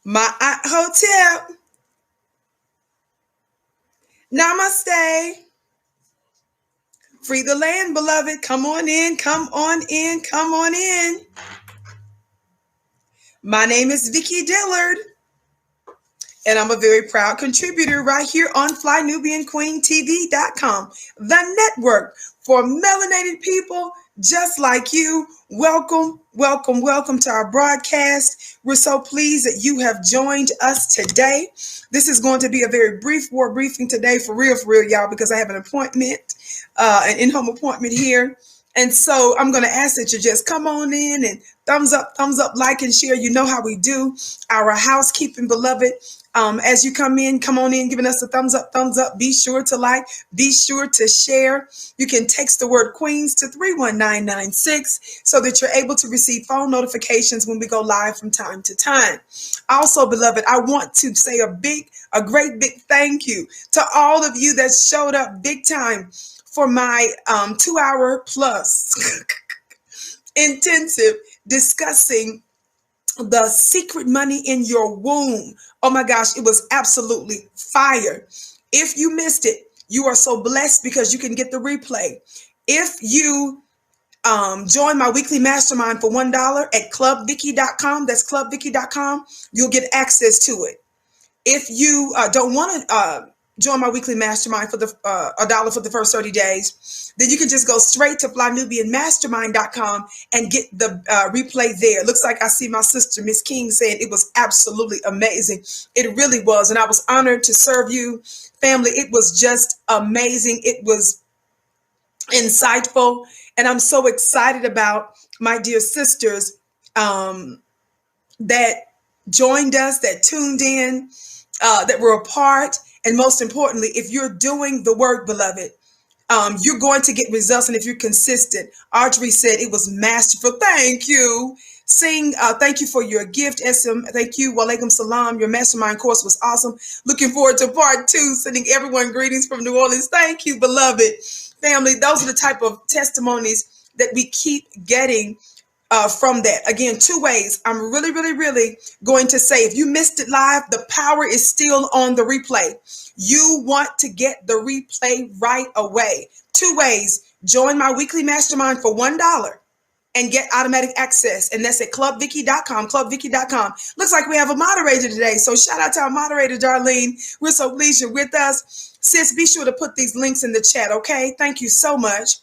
My aunt Hotel. Namaste. Free the land, beloved. Come on in, come on in, come on in. My name is Vicki Dillard, and I'm a very proud contributor right here on FlyNubianQueenTV.com, the network for melanated people just like you. Welcome, welcome, welcome to our broadcast. We're so pleased that you have joined us today. This is going to be a very brief war briefing today, for real, y'all, because I have an appointment, an in-home appointment here. And so I'm going to ask that you just come on in and thumbs up, like and share. You know how we do our housekeeping, beloved. As you come in, come on in, giving us a thumbs up, thumbs up. Be sure to like, be sure to share. You can text the word Queens to 31996 so that you're able to receive phone notifications when we go live from time to time. Also, beloved, I want to say a great big thank you to all of you that showed up big time for my 2-hour plus intensive discussing the secret money in your womb. Oh my gosh, it was absolutely fire. If you missed it, you are so blessed because you can get the replay. If you join my weekly mastermind for $1 at clubvicky.com, that's clubvicky.com, you'll get access to it. If you don't want to join my weekly mastermind for the $1 for the first 30 days, then you can just go straight to flynubianmastermind.com and get the replay there. It looks like I see my sister, Miss King, saying it was absolutely amazing. It really was. And I was honored to serve you, family. It was just amazing. It was insightful. And I'm so excited about my dear sisters that joined us, that tuned in, that were a part. And most importantly, if you're doing the work, beloved, you're going to get results. And if you're consistent, Audrey said it was masterful. Thank you. Sing, thank you for your gift, SM. Thank you. Walaikum salam. Your mastermind course was awesome. Looking forward to part 2. Sending everyone greetings from New Orleans. Thank you, beloved family. Those are the type of testimonies that we keep getting from that. Again, 2 ways. I'm really going to say, if you missed it live, the power is still on the replay. You want to get the replay right away. 2 ways. Join my weekly mastermind for $1 and get automatic access. And that's at clubvicky.com, clubvicky.com. Looks like we have a moderator today. So shout out to our moderator, Darlene. We're so pleased you're with us. Sis, be sure to put these links in the chat, okay? Thank you so much.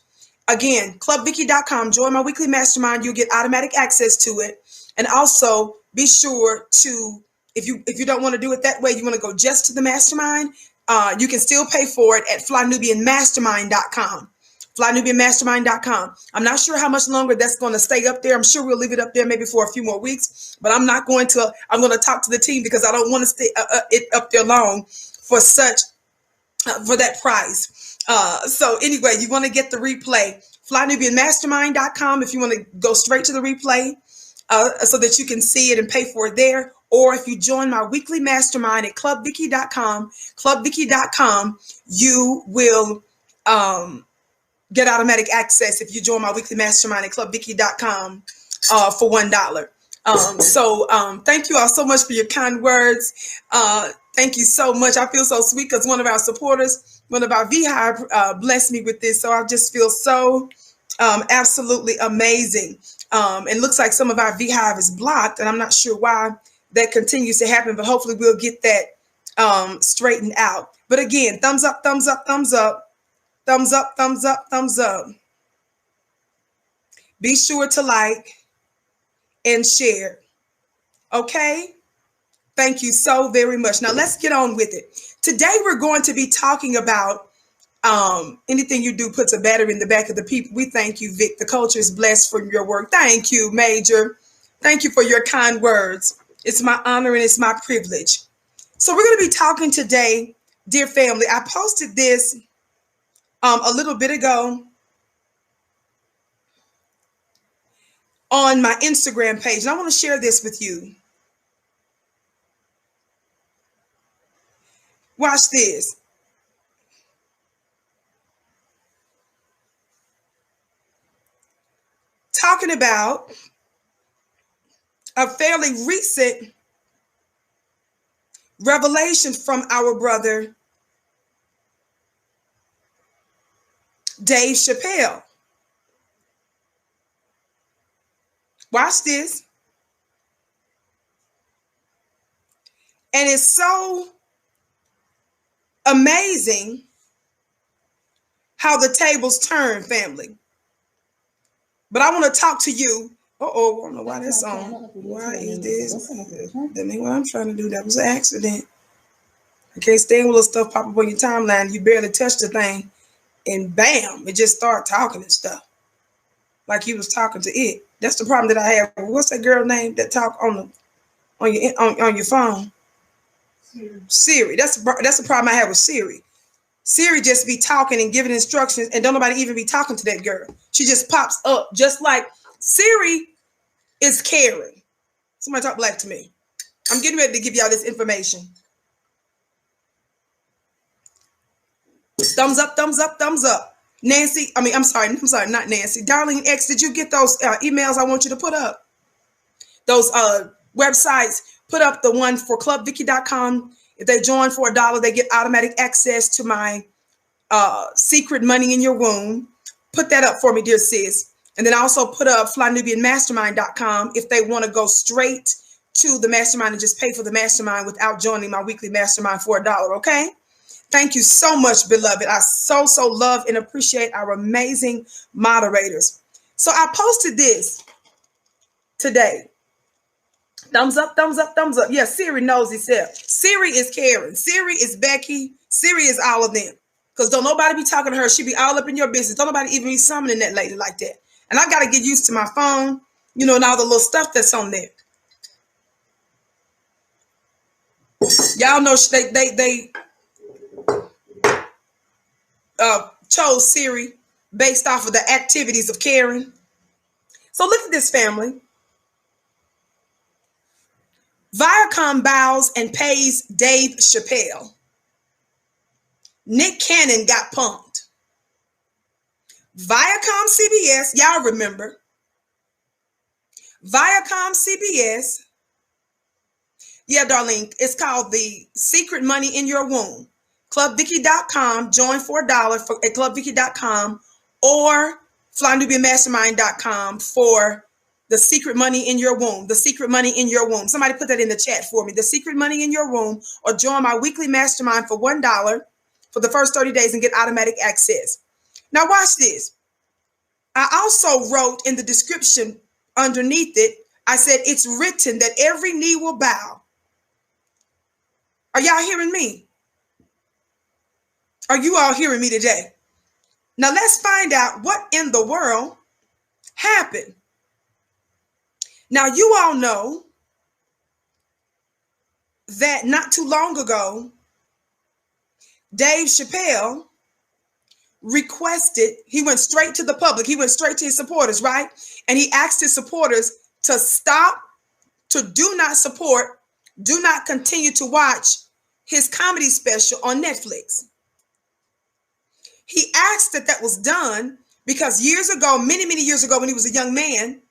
Again, clubvicky.com, join my weekly mastermind. You'll get automatic access to it. And also be sure to, if you don't want to do it that way, you want to go just to the mastermind, you can still pay for it at flynubianmastermind.com. flynubianmastermind.com. I'm not sure how much longer that's going to stay up there. I'm sure we'll leave it up there maybe for a few more weeks, but I'm going to talk to the team because I don't want to stay it up there long for that price. So anyway, you want to get the replay, flynubianmastermind.com if you want to go straight to the replay so that you can see it and pay for it there. Or if you join my weekly mastermind at clubvicky.com, you will get automatic access if you join my weekly mastermind at clubvicky.com for $1. Thank you all so much for your kind words. Thank you so much. I feel so sweet because one of our supporters, one of our VHI, blessed me with this. So I just feel so absolutely amazing. It looks like some of our VHI is blocked, and I'm not sure why that continues to happen, but hopefully we'll get that straightened out. But again, thumbs up, thumbs up, thumbs up, thumbs up, thumbs up, thumbs up. Be sure to like and share. Okay? Thank you so very much. Now let's get on with it. Today we're going to be talking about anything you do puts a battery in the back of the people. We thank you, Vic. The culture is blessed for your work. Thank you, Major. Thank you for your kind words. It's my honor and it's my privilege. So we're going to be talking today, dear family. I posted this a little bit ago on my Instagram page, and I want to share this with you. Watch this. Talking about a fairly recent revelation from our brother Dave Chappelle. Watch this. And it's so amazing how the tables turn, family. But I want to talk to you. Uh-oh, I don't know why that's on. Why is this? That ain't what I'm trying to do. That was an accident. I can't stand when little stuff pop up on your timeline. You barely touch the thing, and bam, it just start talking and stuff. Like you was talking to it. That's the problem that I have. What's that girl name that talk on your phone? Siri. That's the problem I have with Siri. Siri just be talking and giving instructions, and don't nobody even be talking to that girl. She just pops up, just like Siri is caring. Somebody talk black to me. I'm getting ready to give y'all this information. Thumbs up, thumbs up, thumbs up. Nancy, I'm sorry, not Nancy. Darlene X, did you get those emails I want you to put up? Those websites, put up the one for clubvicky.com. If they join for $1, they get automatic access to my secret money in your womb. Put that up for me, dear sis. And then also put up flynubianmastermind.com if they want to go straight to the mastermind and just pay for the mastermind without joining my weekly mastermind for $1, okay? Thank you so much, beloved. I so love and appreciate our amazing moderators. So I posted this today. Thumbs up, thumbs up, thumbs up. Yeah, Siri knows itself. Siri is Karen. Siri is Becky. Siri is all of them. Because don't nobody be talking to her. She be all up in your business. Don't nobody even be summoning that lady like that. And I got to get used to my phone, you know, and all the little stuff that's on there. Y'all know they chose Siri based off of the activities of Karen. So look at this, family. Viacom bows and pays Dave Chappelle. Nick Cannon got punked. Viacom CBS, y'all remember. Viacom CBS. Yeah, Darlene, it's called The Secret Money in Your Womb. Clubvicky.com, join for $1 at clubvicky.com or flynubianmastermind.com for The Secret Money in Your Womb. The Secret Money in Your Womb. Somebody put that in the chat for me. The Secret Money in Your Womb, or join my weekly mastermind for $1 for the first 30 days and get automatic access. Now watch this. I also wrote in the description underneath it, I said, it's written that every knee will bow. Are y'all hearing me? Are you all hearing me today? Now let's find out what in the world happened. Now you all know that not too long ago, Dave Chappelle requested, he went straight to the public, he went straight to his supporters, right? And he asked his supporters to stop, to do not support, do not continue to watch his comedy special on Netflix. He asked that was done because years ago, many years ago, when he was a young man,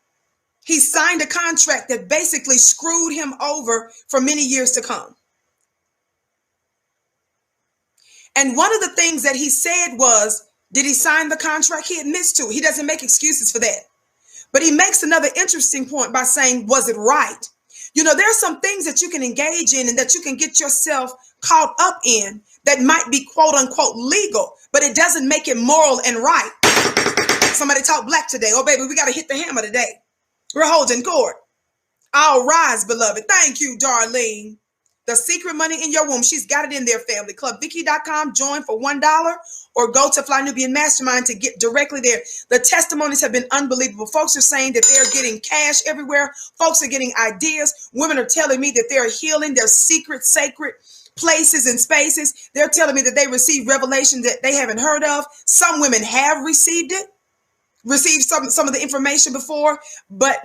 he signed a contract that basically screwed him over for many years to come. And one of the things that he said was, did he sign the contract? He admits to it. He doesn't make excuses for that. But he makes another interesting point by saying, was it right? You know, there are some things that you can engage in and that you can get yourself caught up in that might be quote unquote legal, but it doesn't make it moral and right. Somebody talk black today. Oh, baby, we got to hit the hammer today. We're holding court. All rise, beloved. Thank you, Darlene. The Secret Money in Your Womb. She's got it in there, family. Clubvicky.com, join for $1 or go to Fly Nubian Mastermind to get directly there. The testimonies have been unbelievable. Folks are saying that they're getting cash everywhere. Folks are getting ideas. Women are telling me that they're healing their secret, sacred places and spaces. They're telling me that they received revelation that they haven't heard of. Some women have received it. received some of the information before, but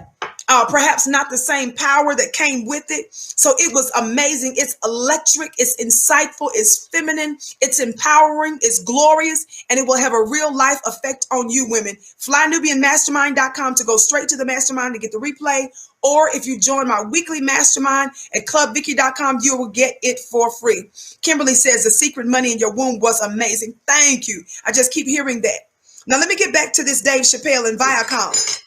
perhaps not the same power that came with it. So it was amazing. It's electric, it's insightful, it's feminine, it's empowering, it's glorious, and it will have a real life effect on you women. FlyNubianMastermind.com to go straight to the mastermind to get the replay. Or if you join my weekly mastermind at ClubVicky.com, you will get it for free. Kimberly says the secret money in your womb was amazing. Thank you. I just keep hearing that. Now, let me get back to this Dave Chappelle and Viacom.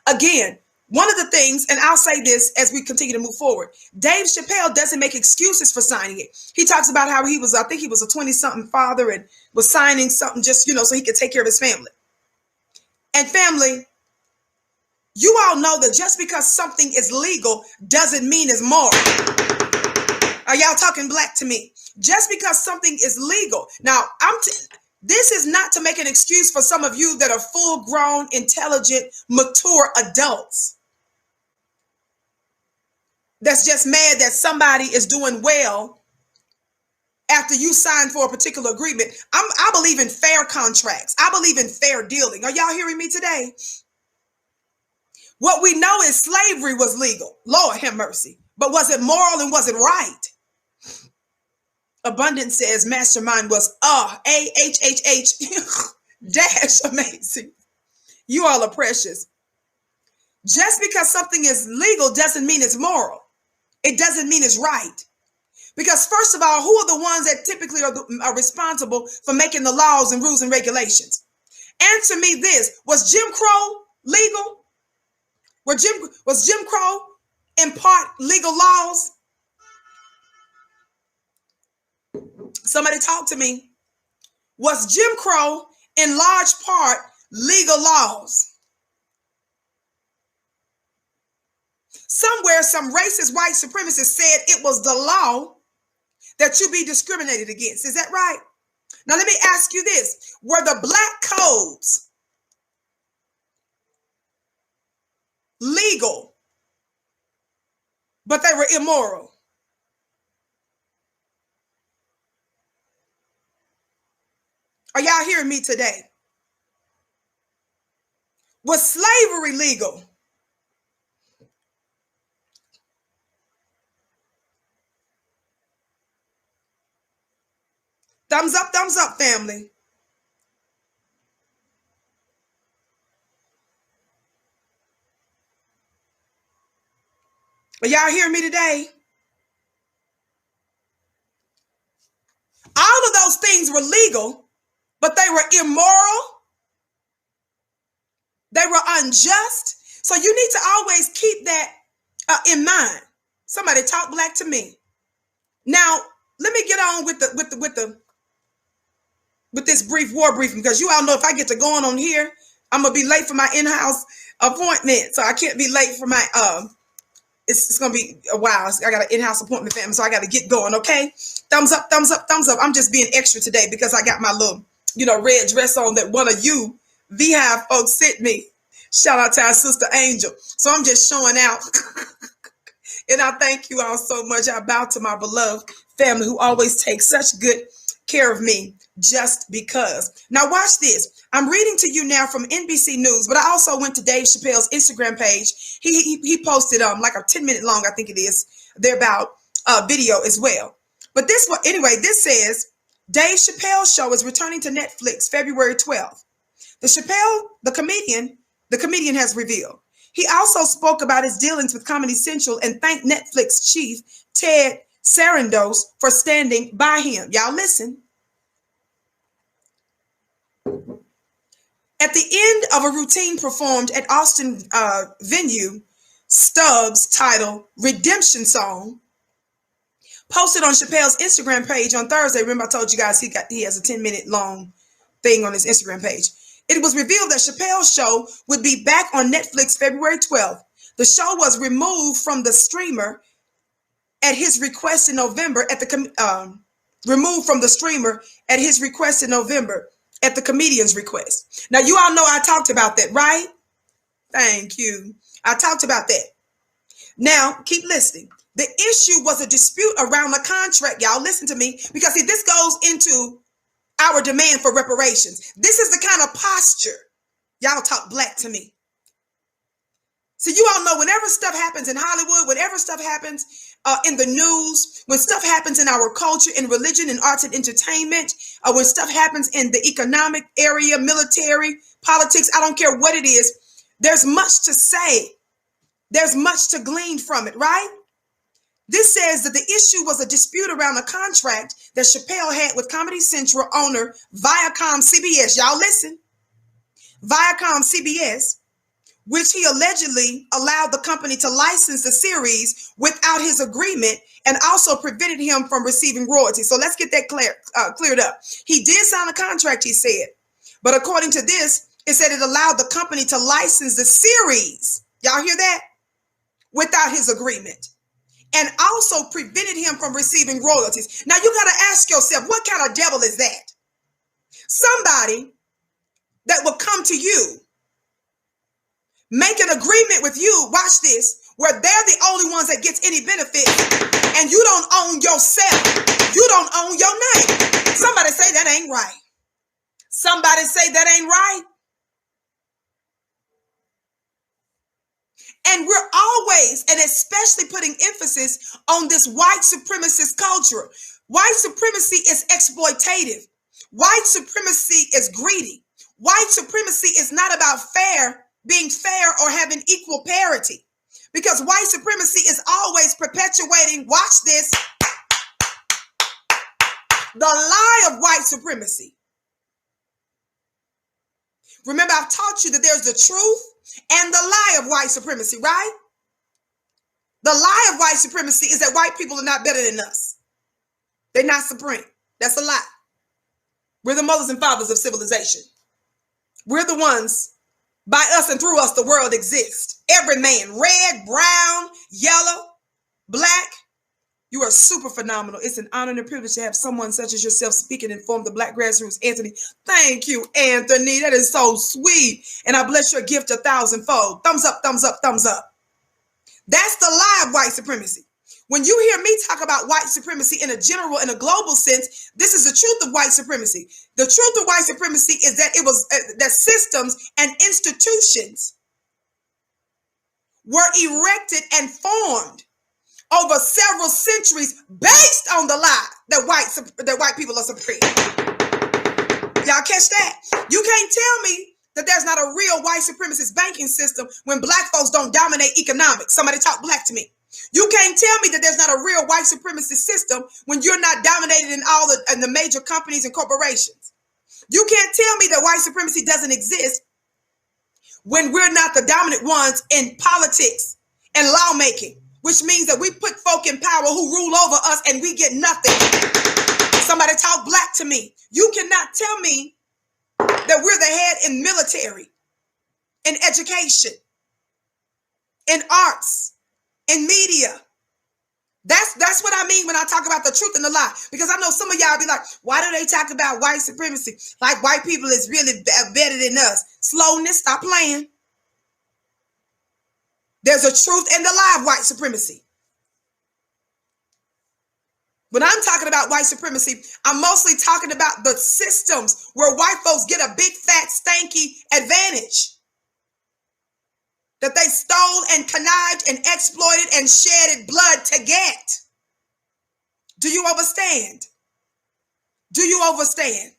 Again, one of the things, and I'll say this as we continue to move forward, Dave Chappelle doesn't make excuses for signing it. He talks about how I think he was a 20-something father and was signing something just, so he could take care of his family. And family, you all know that just because something is legal doesn't mean it's moral. Are y'all talking black to me? Just because something is legal. Now, this is not to make an excuse for some of you that are full-grown, intelligent, mature adults that's just mad that somebody is doing well after you sign for a particular agreement. I believe in fair contracts. I believe in fair dealing. Are y'all hearing me today? What we know is slavery was legal. Lord have mercy. But was it moral and was it right? Abundance says mastermind was AHHH dash amazing. You all are precious. Just because something is legal doesn't mean it's moral. It doesn't mean it's right. Because first of all, who are the ones that typically are responsible for making the laws and rules and regulations? Answer me this. Was Jim Crow legal? Was Jim Crow in part legal laws? Somebody talk to me. Was Jim Crow in large part legal laws? Somewhere, some racist white supremacist said it was the law that you be discriminated against. Is that right? Now, let me ask you this. Were the black codes legal, but they were immoral? Are y'all hearing me today? Was slavery legal? Thumbs up, family. Are y'all hearing me today? All of those things were legal, but they were immoral. They were unjust. So you need to always keep that in mind. Somebody talk black to me. Now, let me get on with this brief war briefing, because you all know if I get to going on here, I'm gonna be late for my in-house appointment. So I can't be late for my it's gonna be a while. I got an in-house appointment, family, so I got to get going. Okay, thumbs up, thumbs up, thumbs up. I'm just being extra today because I got my little, red dress on that one of you VHive folks sent me. Shout out to our sister Angel. So I'm just showing out, and I thank you all so much. I bow to my beloved family who always takes such good care of me just because. Now watch this. I'm reading to you now from NBC News, but I also went to Dave Chappelle's Instagram page. He posted like a 10-minute long, I think it is, thereabout video as well. But this says Dave Chappelle show is returning to Netflix February 12th. The comedian has revealed. He also spoke about his dealings with Comedy Central and thanked Netflix chief Ted Sarandos for standing by him. Y'all listen. At the end of a routine performed at Austin venue, Stubbs' titled Redemption Song, posted on Chappelle's Instagram page on Thursday. Remember I told you guys he has a 10-minute long thing on his Instagram page. It was revealed that Chappelle's show would be back on Netflix February 12th. The show was removed from the streamer at his request in November at the comedian's request. Now, you all know I talked about that, right? Thank you. I talked about that. Now, keep listening. The issue was a dispute around the contract. Y'all listen to me, because see, this goes into our demand for reparations. This is the kind of posture Y'all talk black to me. So you all know whenever stuff happens in Hollywood, whenever stuff happens in the news, when stuff happens in our culture, in religion, in arts and entertainment, when stuff happens in the economic area, military, politics, I don't care what it is, there's much to say. There's much to glean from it, right? This says that the issue was a dispute around a contract that Chappelle had with Comedy Central owner Viacom CBS. Y'all listen. Viacom CBS, which he allegedly allowed the company to license the series without his agreement and also prevented him from receiving royalties. So let's get that cleared up. He did sign a contract, he said, but according to this, it said it allowed the company to license the series. Y'all hear that? Without his agreement. And also prevented him from receiving royalties. Now you got to ask yourself, what kind of devil is that? Somebody that will come to you, make an agreement with you, watch this, where they're the only ones that gets any benefit, and you don't own yourself. You don't own your name. Somebody say that ain't right. Somebody say that ain't right. And we're always, and especially putting emphasis on this white supremacist culture. White supremacy is exploitative. White supremacy is greedy. White supremacy is not about being fair or having equal parity. Because white supremacy is always perpetuating, watch this, the lie of white supremacy. Remember, I've taught you that there's the truth and the lie of white supremacy, right? The lie of white supremacy is that white people are not better than us. They're not supreme. That's a lie. We're the mothers and fathers of civilization. We're the ones, by us and through us, the world exists. Every man, red, brown, yellow, black. You are super phenomenal. It's an honor and a privilege to have someone such as yourself speak and inform the Black grassroots. Anthony, thank you, Anthony. That is so sweet. And I bless your gift 1,000-fold. Thumbs up, thumbs up, thumbs up. That's the lie of white supremacy. When you hear me talk about white supremacy in a general and a global sense, this is the truth of white supremacy. The truth of white supremacy is that it was that systems and institutions were erected and formed over several centuries based on the lie that white people are supreme. Y'all catch that? You can't tell me that there's not a real white supremacist banking system when black folks don't dominate economics. Somebody talk black to me. You can't tell me that there's not a real white supremacist system when you're not dominated in all the major companies and corporations. You can't tell me that white supremacy doesn't exist when we're not the dominant ones in politics and lawmaking, which means that we put folk in power who rule over us and we get nothing. Somebody talk black to me. You cannot tell me that we're the head in military, in education, in arts, in media. That's what I mean when I talk about the truth and the lie. Because I know some of y'all be like, why do they talk about white supremacy? Like white people is really better than us. Slowness, stop playing. There's a truth and the lie of white supremacy. When I'm talking about white supremacy, I'm mostly talking about the systems where white folks get a big, fat, stanky advantage that they stole and connived and exploited and shedded blood to get. Do you understand? Do you understand?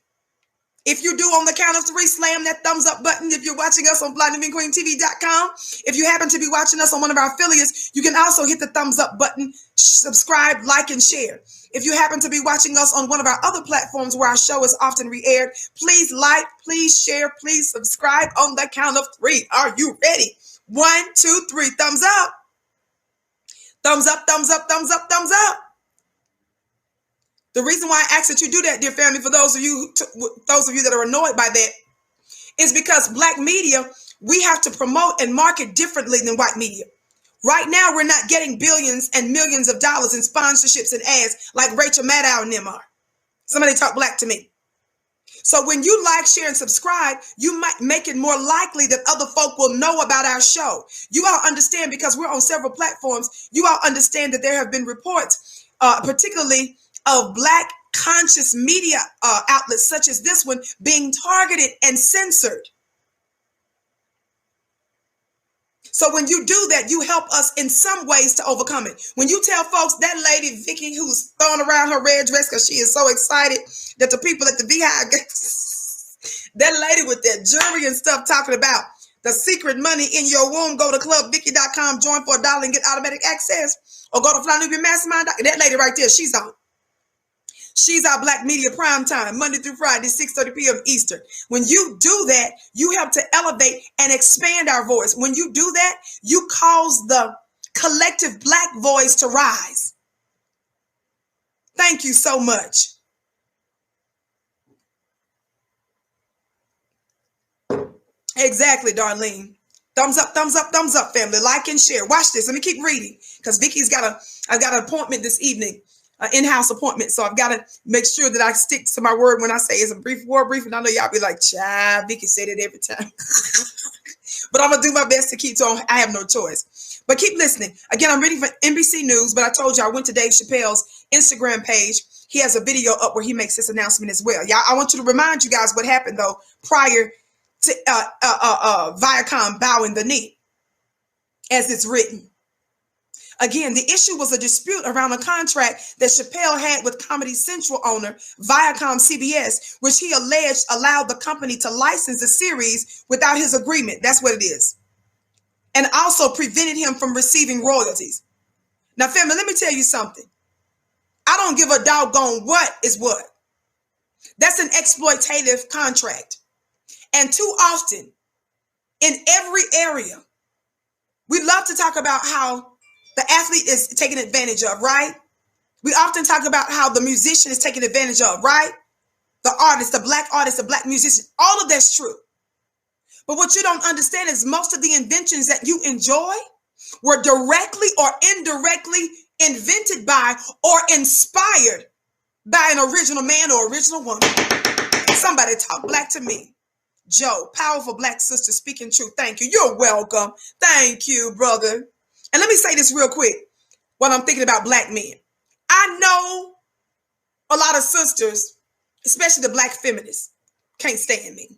If you do, on the count of 3, slam that thumbs up button. If you're watching us on blindandbeingqueentv.com, if you happen to be watching us on one of our affiliates, you can also hit the thumbs up button, subscribe, like, and share. If you happen to be watching us on one of our other platforms where our show is often re-aired, please like, please share, please subscribe on the count of 3. Are you ready? 1, 2, 3, thumbs up. Thumbs up, thumbs up, thumbs up, thumbs up. The reason why I ask that you do that, dear family, for those of you that are annoyed by that, is because black media, we have to promote and market differently than white media. Right now, we're not getting billions and millions of dollars in sponsorships and ads like Rachel Maddow and them are. Somebody talk black to me. So when you like, share, and subscribe, you might make it more likely that other folk will know about our show. You all understand, because we're on several platforms, you all understand that there have been reports, particularly of black conscious media outlets such as this one being targeted and censored. So when you do that, you help us in some ways to overcome it. When you tell folks that lady Vicky who's throwing around her red dress because she is so excited that the people at the Beehive, that lady with that jewelry and stuff talking about the secret money in your womb, go to clubvicky.com, join for $1 and get automatic access, or go to Fly Nubian Mastermind. That lady right there, she's on. She's our Black Media Prime Time, Monday through Friday, 6:30 p.m. Eastern. When you do that, you help to elevate and expand our voice. When you do that, you cause the collective Black voice to rise. Thank you so much. Exactly, Darlene. Thumbs up, thumbs up, thumbs up, family. Like and share. Watch this. Let me keep reading because I've got an appointment this evening. In-house appointment. So I've got to make sure that I stick to my word when I say it's a brief word briefing. I know y'all be like, child, Vicky said it every time. But I'm going to do my best to keep on. I have no choice. But keep listening. Again, I'm reading from NBC News, but I told you I went to Dave Chappelle's Instagram page. He has a video up where he makes this announcement as well. Y'all, I want you to remind you guys what happened, though, prior to Viacom bowing the knee, as it's written. Again, the issue was a dispute around a contract that Chappelle had with Comedy Central owner Viacom CBS, which he alleged allowed the company to license the series without his agreement. That's what it is. And also prevented him from receiving royalties. Now, family, let me tell you something. I don't give a doggone what is what. That's an exploitative contract. And too often, in every area, we love to talk about how the athlete is taken advantage of, right? We often talk about how the musician is taken advantage of, right? The artist, the black musician, all of that's true. But what you don't understand is most of the inventions that you enjoy were directly or indirectly invented by or inspired by an original man or original woman. Somebody talk black to me. Joe, powerful Black sister speaking truth. Thank you. You're welcome. Thank you, brother. And let me say this real quick while I'm thinking about Black men. I know a lot of sisters, especially the Black feminists, can't stand me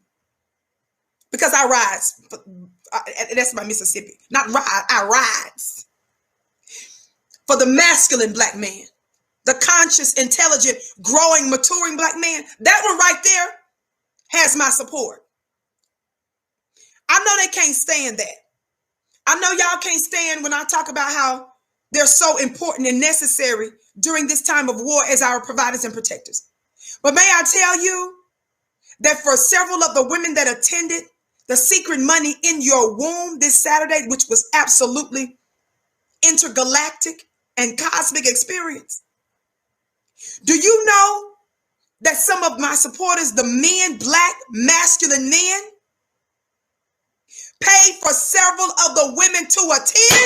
because I rise. That's my Mississippi. Not ride, I rise for the masculine Black man, the conscious, intelligent, growing, maturing Black man. That one right there has my support. I know they can't stand that. I know y'all can't stand when I talk about how they're so important and necessary during this time of war as our providers and protectors. But may I tell you that for several of the women that attended the Secret Money in Your Womb this Saturday, which was absolutely intergalactic and cosmic experience, do you know that some of my supporters, the men, Black, masculine men, paid for several of the women to attend?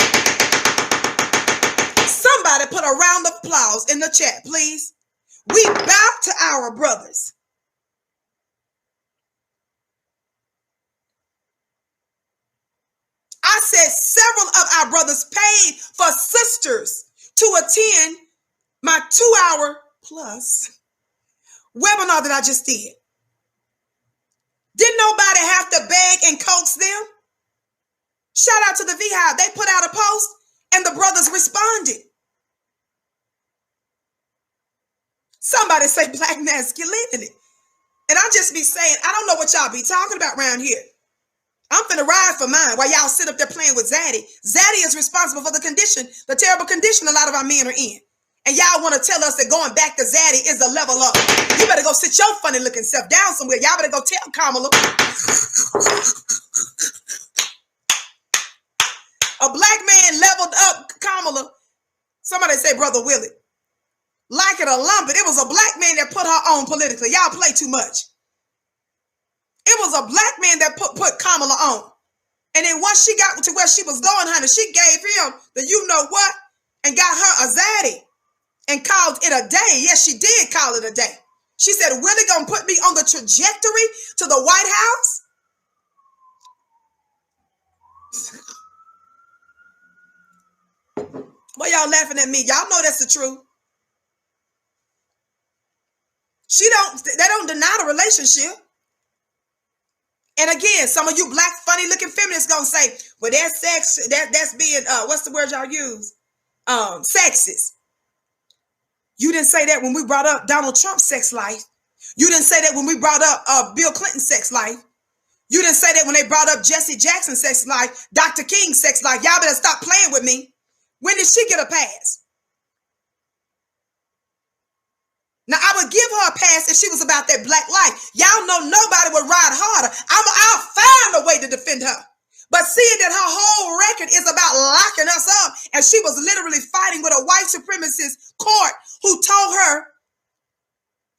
Somebody put a round of applause in the chat, please. We bow to our brothers. I said several of our brothers paid for sisters to attend my 2-hour plus webinar that I just did. Didn't nobody have to beg and coax them? Shout out to the Beehive. They put out a post and the brothers responded. Somebody say Black masculinity. And I just be saying, I don't know what y'all be talking about around here. I'm finna ride for mine while y'all sit up there playing with Zaddy. Zaddy is responsible for the condition, the terrible condition a lot of our men are in. And y'all want to tell us that going back to Zaddy is a level up. You better go sit your funny looking self down somewhere. Y'all better go tell Kamala. A Black man leveled up Kamala. Somebody say Brother Willie. Like it or lump it, it was a Black man that put her on politically. Y'all play too much. It was a Black man that put Kamala on. And then once she got to where she was going, honey, she gave him the you know what and got her a Zaddy and called it a day. Yes, she did call it a day. She said, Willie gonna put me on the trajectory to the White House? Why y'all laughing at me? Y'all know that's the truth. They don't deny the relationship. And again, some of you black funny looking feminists gonna say, well, that's sex, that's being what's the word y'all use? Sexist. You didn't say that when we brought up Donald Trump's sex life. You didn't say that when we brought up Bill Clinton's sex life. You didn't say that when they brought up Jesse Jackson's sex life, Dr. King's sex life. Y'all better stop playing with me. When did she get a pass? Now, I would give her a pass if she was about that black life. Y'all know nobody would ride harder. I'll find a way to defend her. But seeing that her whole record is about locking us up, and she was literally fighting with a white supremacist court who told her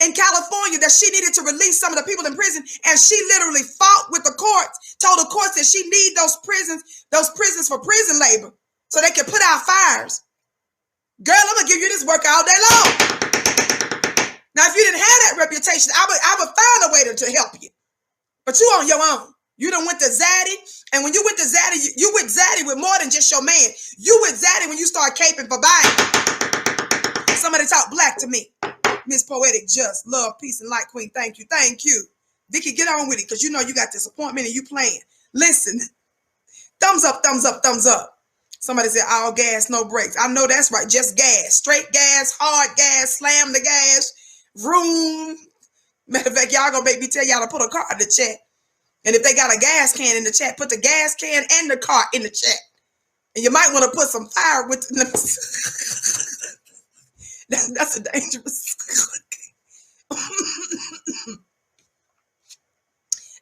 in California that she needed to release some of the people in prison, and she literally fought with the courts, told the courts that she need those prisons for prison labor so they can put out fires. Girl, I'm gonna give you this work all day long. Now, if you didn't have that reputation, I would find a way to help you. But you on your own. You done went to Zaddy, and when you went to Zaddy, you went Zaddy with more than just your man. You went Zaddy when you start caping for buying. Somebody talk black to me. Miss Poetic Just, love, peace, and light queen. Thank you, thank you. Vicky, get on with it, because you know you got disappointment and you playing. Listen, thumbs up, thumbs up, thumbs up. Somebody said all gas, no brakes. I know that's right, just gas. Straight gas, hard gas, slam the gas. Room. Matter of fact, y'all gonna make me tell y'all to put a car in the chat. And if they got a gas can in the chat, put the gas can and the car in the chat. And you might want to put some fire with that's a dangerous.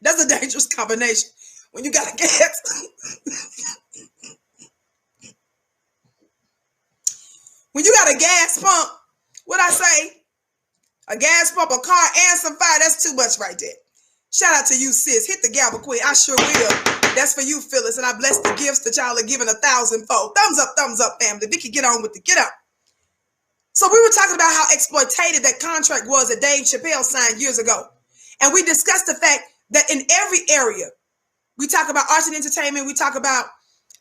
That's a dangerous combination. When you got a gas. When you got a gas pump, what I say? A gas pump, a car, and some fire. That's too much right there. Shout out to you, sis. Hit the gavel quick. I sure will. That's for you, Phyllis. And I bless the gifts that y'all are giving 1,000-fold. Thumbs up, family. Vicky, get on with it. Get up. So we were talking about how exploitative that contract was that Dave Chappelle signed years ago. And we discussed the fact that in every area, we talk about arts and entertainment. We talk about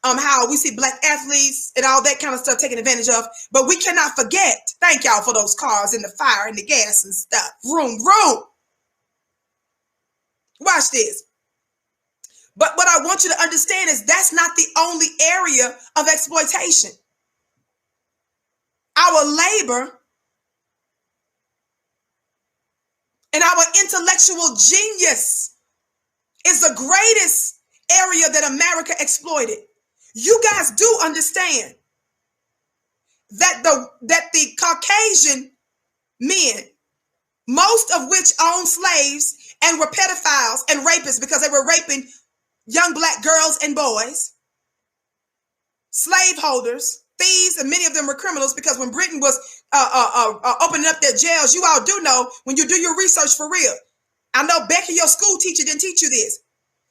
how we see black athletes and all that kind of stuff taken advantage of. But we cannot forget, thank y'all for those cars and the fire and the gas and stuff. Vroom, vroom. Watch this. But what I want you to understand is that's not the only area of exploitation. Our labor and our intellectual genius is the greatest area that America exploited. You guys do understand that the Caucasian men, most of which owned slaves and were pedophiles and rapists because they were raping young black girls and boys, slaveholders, thieves, and many of them were criminals, because when Britain was opening up their jails, you all do know, when you do your research for real, I know Becky, your school teacher, didn't teach you this,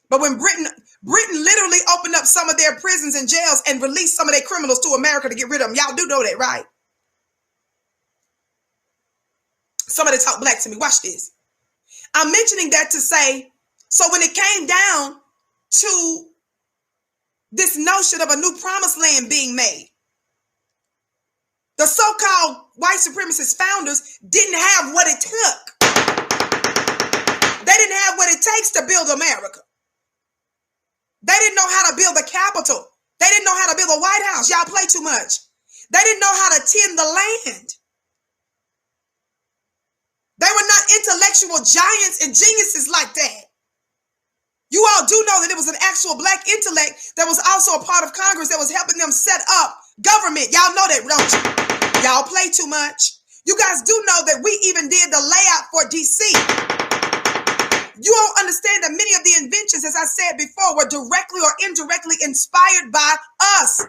but when Britain literally opened up some of their prisons and jails and released some of their criminals to America to get rid of them. Y'all do know that, right? Somebody talk black to me. Watch this. I'm mentioning that to say, so when it came down to this notion of a new promised land being made, the so-called white supremacist founders didn't have what it took. They didn't have what it takes to build America. They didn't know how to build the Capitol. They didn't know how to build a White House. Y'all play too much. They didn't know how to tend the land. They were not intellectual giants and geniuses like that. You all do know that it was an actual black intellect that was also a part of Congress that was helping them set up government. Y'all know that, don't you? Y'all play too much. You guys do know that we even did the layout for DC. You don't understand that many of the inventions, as I said before, were directly or indirectly inspired by us.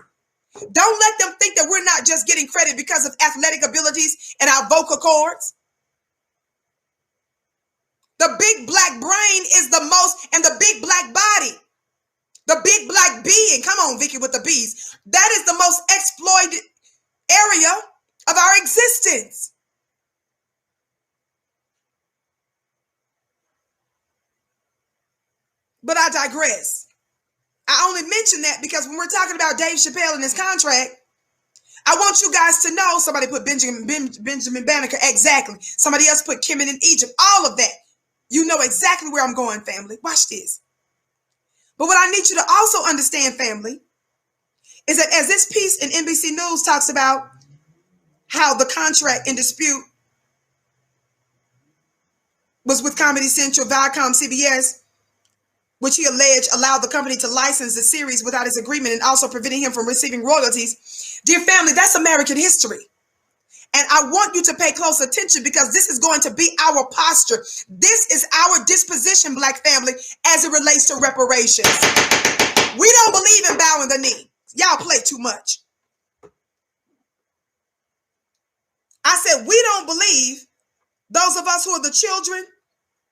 Don't let them think that we're not just getting credit because of athletic abilities and our vocal cords. The big black brain is the most, and the big black body, the big black being, come on, Vicky, with the B's, that is the most exploited area of our existence. But I digress. I only mention that because when we're talking about Dave Chappelle and his contract, I want you guys to know, somebody put Benjamin Banneker, exactly. Somebody else put Kimmon in Egypt, all of that. You know exactly where I'm going, family. Watch this. But what I need you to also understand, family, is that as this piece in NBC News talks about how the contract in dispute was with Comedy Central, Viacom, CBS, which he alleged allowed the company to license the series without his agreement and also preventing him from receiving royalties. Dear family, that's American history. And I want you to pay close attention because this is going to be our posture. This is our disposition, Black family, as it relates to reparations. We don't believe in bowing the knee. Y'all play too much. I said, we don't believe, those of us who are the children,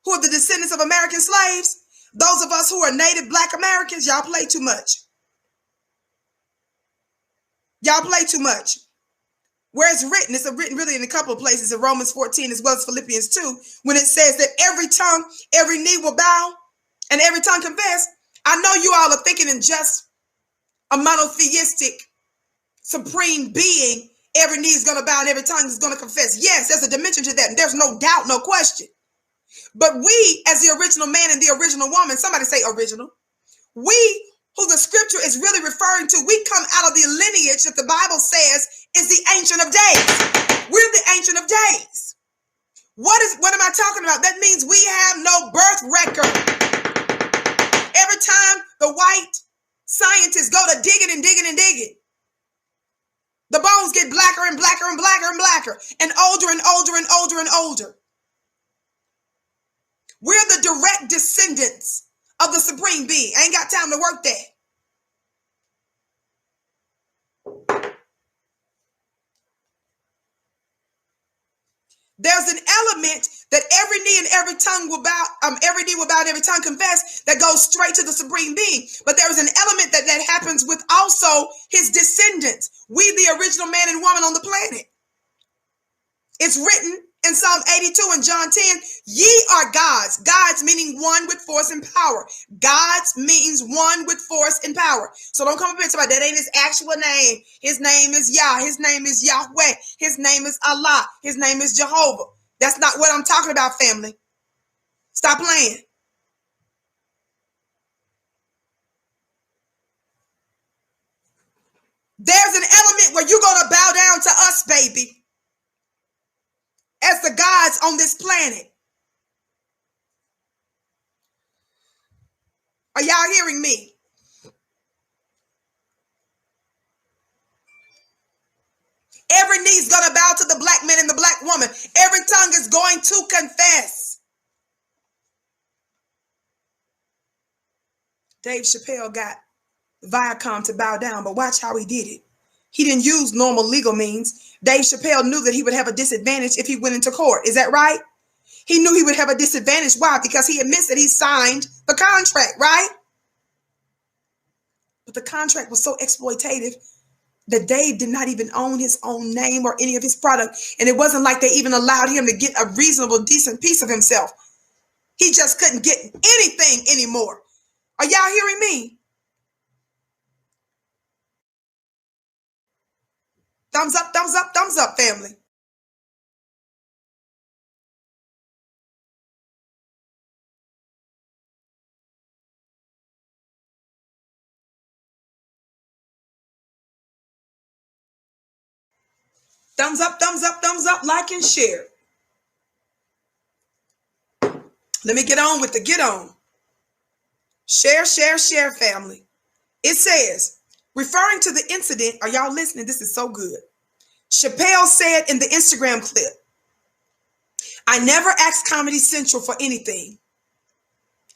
who are the descendants of American slaves, those of us who are native Black Americans, y'all play too much. Y'all play too much. Where it's written really in a couple of places in Romans 14 as well as Philippians 2, when it says that every tongue, every knee will bow and every tongue confess. I know you all are thinking in just a monotheistic, supreme being. Every knee is going to bow and every tongue is going to confess. Yes, there's a dimension to that. And there's no doubt, no question. But we, as the original man and the original woman, somebody say original, we, who the scripture is really referring to, we come out of the lineage that the Bible says is the Ancient of Days. We're the Ancient of Days. What am I talking about? That means we have no birth record. Every time the white scientists go to digging and digging and digging, the bones get blacker and blacker and blacker and blacker and older and older and older and older. We're the direct descendants of the supreme being. I ain't got time to work that. There's an element that every knee and every tongue will bow, every knee will bow and every tongue confess, that goes straight to the supreme being. But there is an element that happens with also his descendants. We, the original man and woman on the planet. It's written in Psalm 82 and John 10, ye are gods. Gods meaning one with force and power. Gods means one with force and power. So don't come up here and talk about that ain't his actual name. His name is Yah. His name is Yahweh. His name is Allah. His name is Jehovah. That's not what I'm talking about, family. Stop playing. There's an element where you're going to bow down to us, baby, as the gods on this planet. Are y'all hearing me? Every knee is going to bow to the black man and the black woman. Every tongue is going to confess. Dave Chappelle got Viacom to bow down, but watch how he did it. He didn't use normal legal means. Dave Chappelle knew that he would have a disadvantage if he went into court. Is that right? He knew he would have a disadvantage. Why? Because he admits that he signed the contract, right? But the contract was so exploitative that Dave did not even own his own name or any of his product. And it wasn't like they even allowed him to get a reasonable, decent piece of himself. He just couldn't get anything anymore. Are y'all hearing me? Thumbs up, family. Thumbs up, like and share. Let me get on with the get on. Share, family. It says, referring to the incident, are y'all listening? This is so good. Chappelle said in the Instagram clip, I never asked Comedy Central for anything.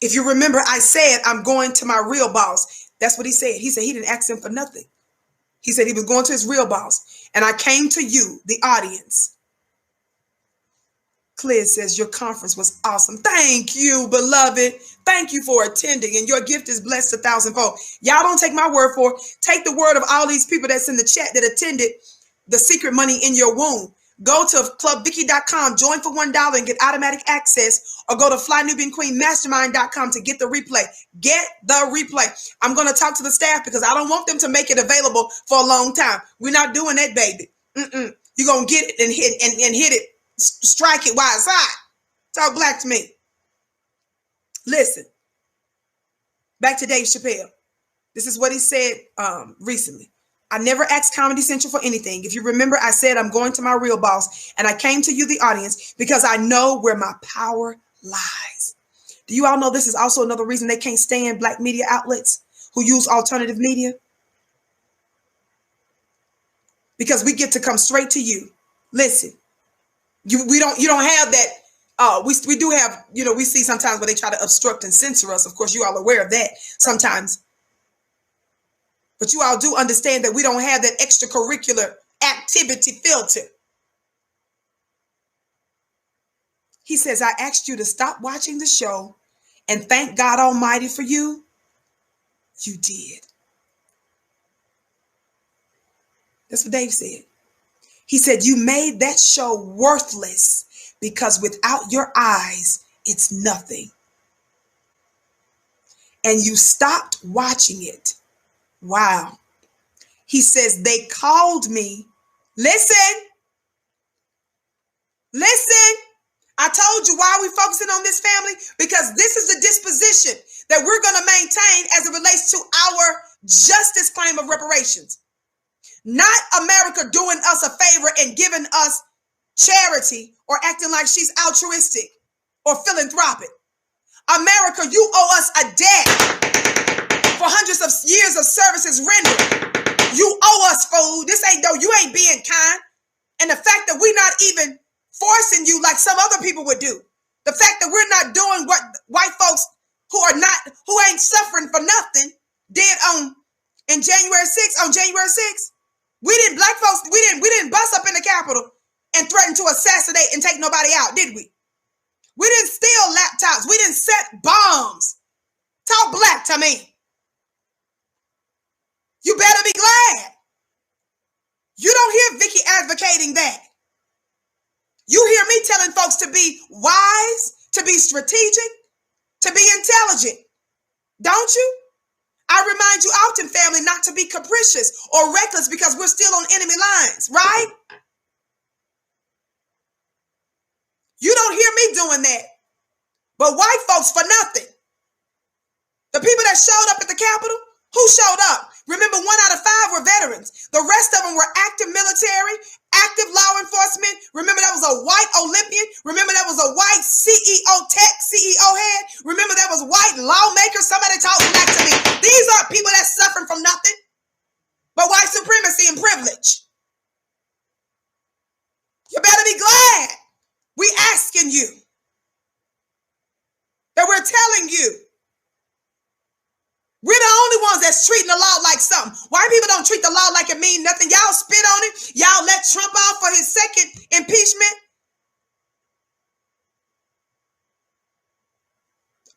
If you remember, I said, I'm going to my real boss. That's what he said. He said he didn't ask him for nothing. He said he was going to his real boss. And I came to you, the audience. Claire says your conference was awesome. Thank you, beloved. Thank you for attending. And your gift is blessed 1,000-fold. Y'all don't take my word for it. Take the word of all these people that's in the chat that attended the Secret Money in Your Womb. Go to clubvicky.com, join for $1 and get automatic access, or go to flynubianqueenmastermind.com to get the replay. Get the replay. I'm going to talk to the staff because I don't want them to make it available for a long time. We're not doing that, baby. You're going to get it and hit it, strike it while it's hot. Talk black to me. Listen. Back to Dave Chappelle. This is what he said recently. I never asked Comedy Central for anything. If you remember, I said I'm going to my real boss, and I came to you, the audience, because I know where my power lies. Do you all know this is also another reason they can't stand black media outlets who use alternative media? Because we get to come straight to you. Listen, you don't have that. We do have, we see sometimes where they try to obstruct and censor us. Of course, you all are aware of that sometimes. But you all do understand that we don't have that extracurricular activity filter. He says, I asked you to stop watching the show and thank God Almighty for you. You did. That's what Dave said. He said, you made that show worthless because without your eyes, it's nothing. And you stopped watching it. Wow. He says, they called me. Listen. I told you why are we focusing on this, family? Because this is the disposition that we're going to maintain as it relates to our justice claim of reparations. Not America doing us a favor and giving us charity or acting like she's altruistic or philanthropic. America, you owe us a debt for hundreds of years of services rendered. You owe us food. You ain't being kind. And the fact that we're not even forcing you like some other people would do. The fact that we're not doing what white folks who ain't suffering for nothing did on January 6th. Black folks, we didn't bust up in the Capitol and threaten to assassinate and take nobody out, did we? We didn't steal laptops. We didn't set bombs. Talk black to me. You better be glad. You don't hear Vicky advocating that. You hear me telling folks to be wise, to be strategic, to be intelligent. Don't you? I remind you often, family, not to be capricious or reckless because we're still on enemy lines, right? You don't hear me doing that. But white folks for nothing. The people that showed up at the Capitol, who showed up? Remember, 1 out of 5 were veterans. The rest of them were active military, active law enforcement. Remember, that was a white Olympian. Remember, that was a white tech CEO head. Remember, that was white lawmakers. Somebody talk back to me. These are people that's suffering from nothing but white supremacy and privilege. You better be glad we asking you, that we're telling you. We're the only ones that's treating the law like something. White people don't treat the law like it means nothing. Y'all spit on it. Y'all let Trump off for his second impeachment.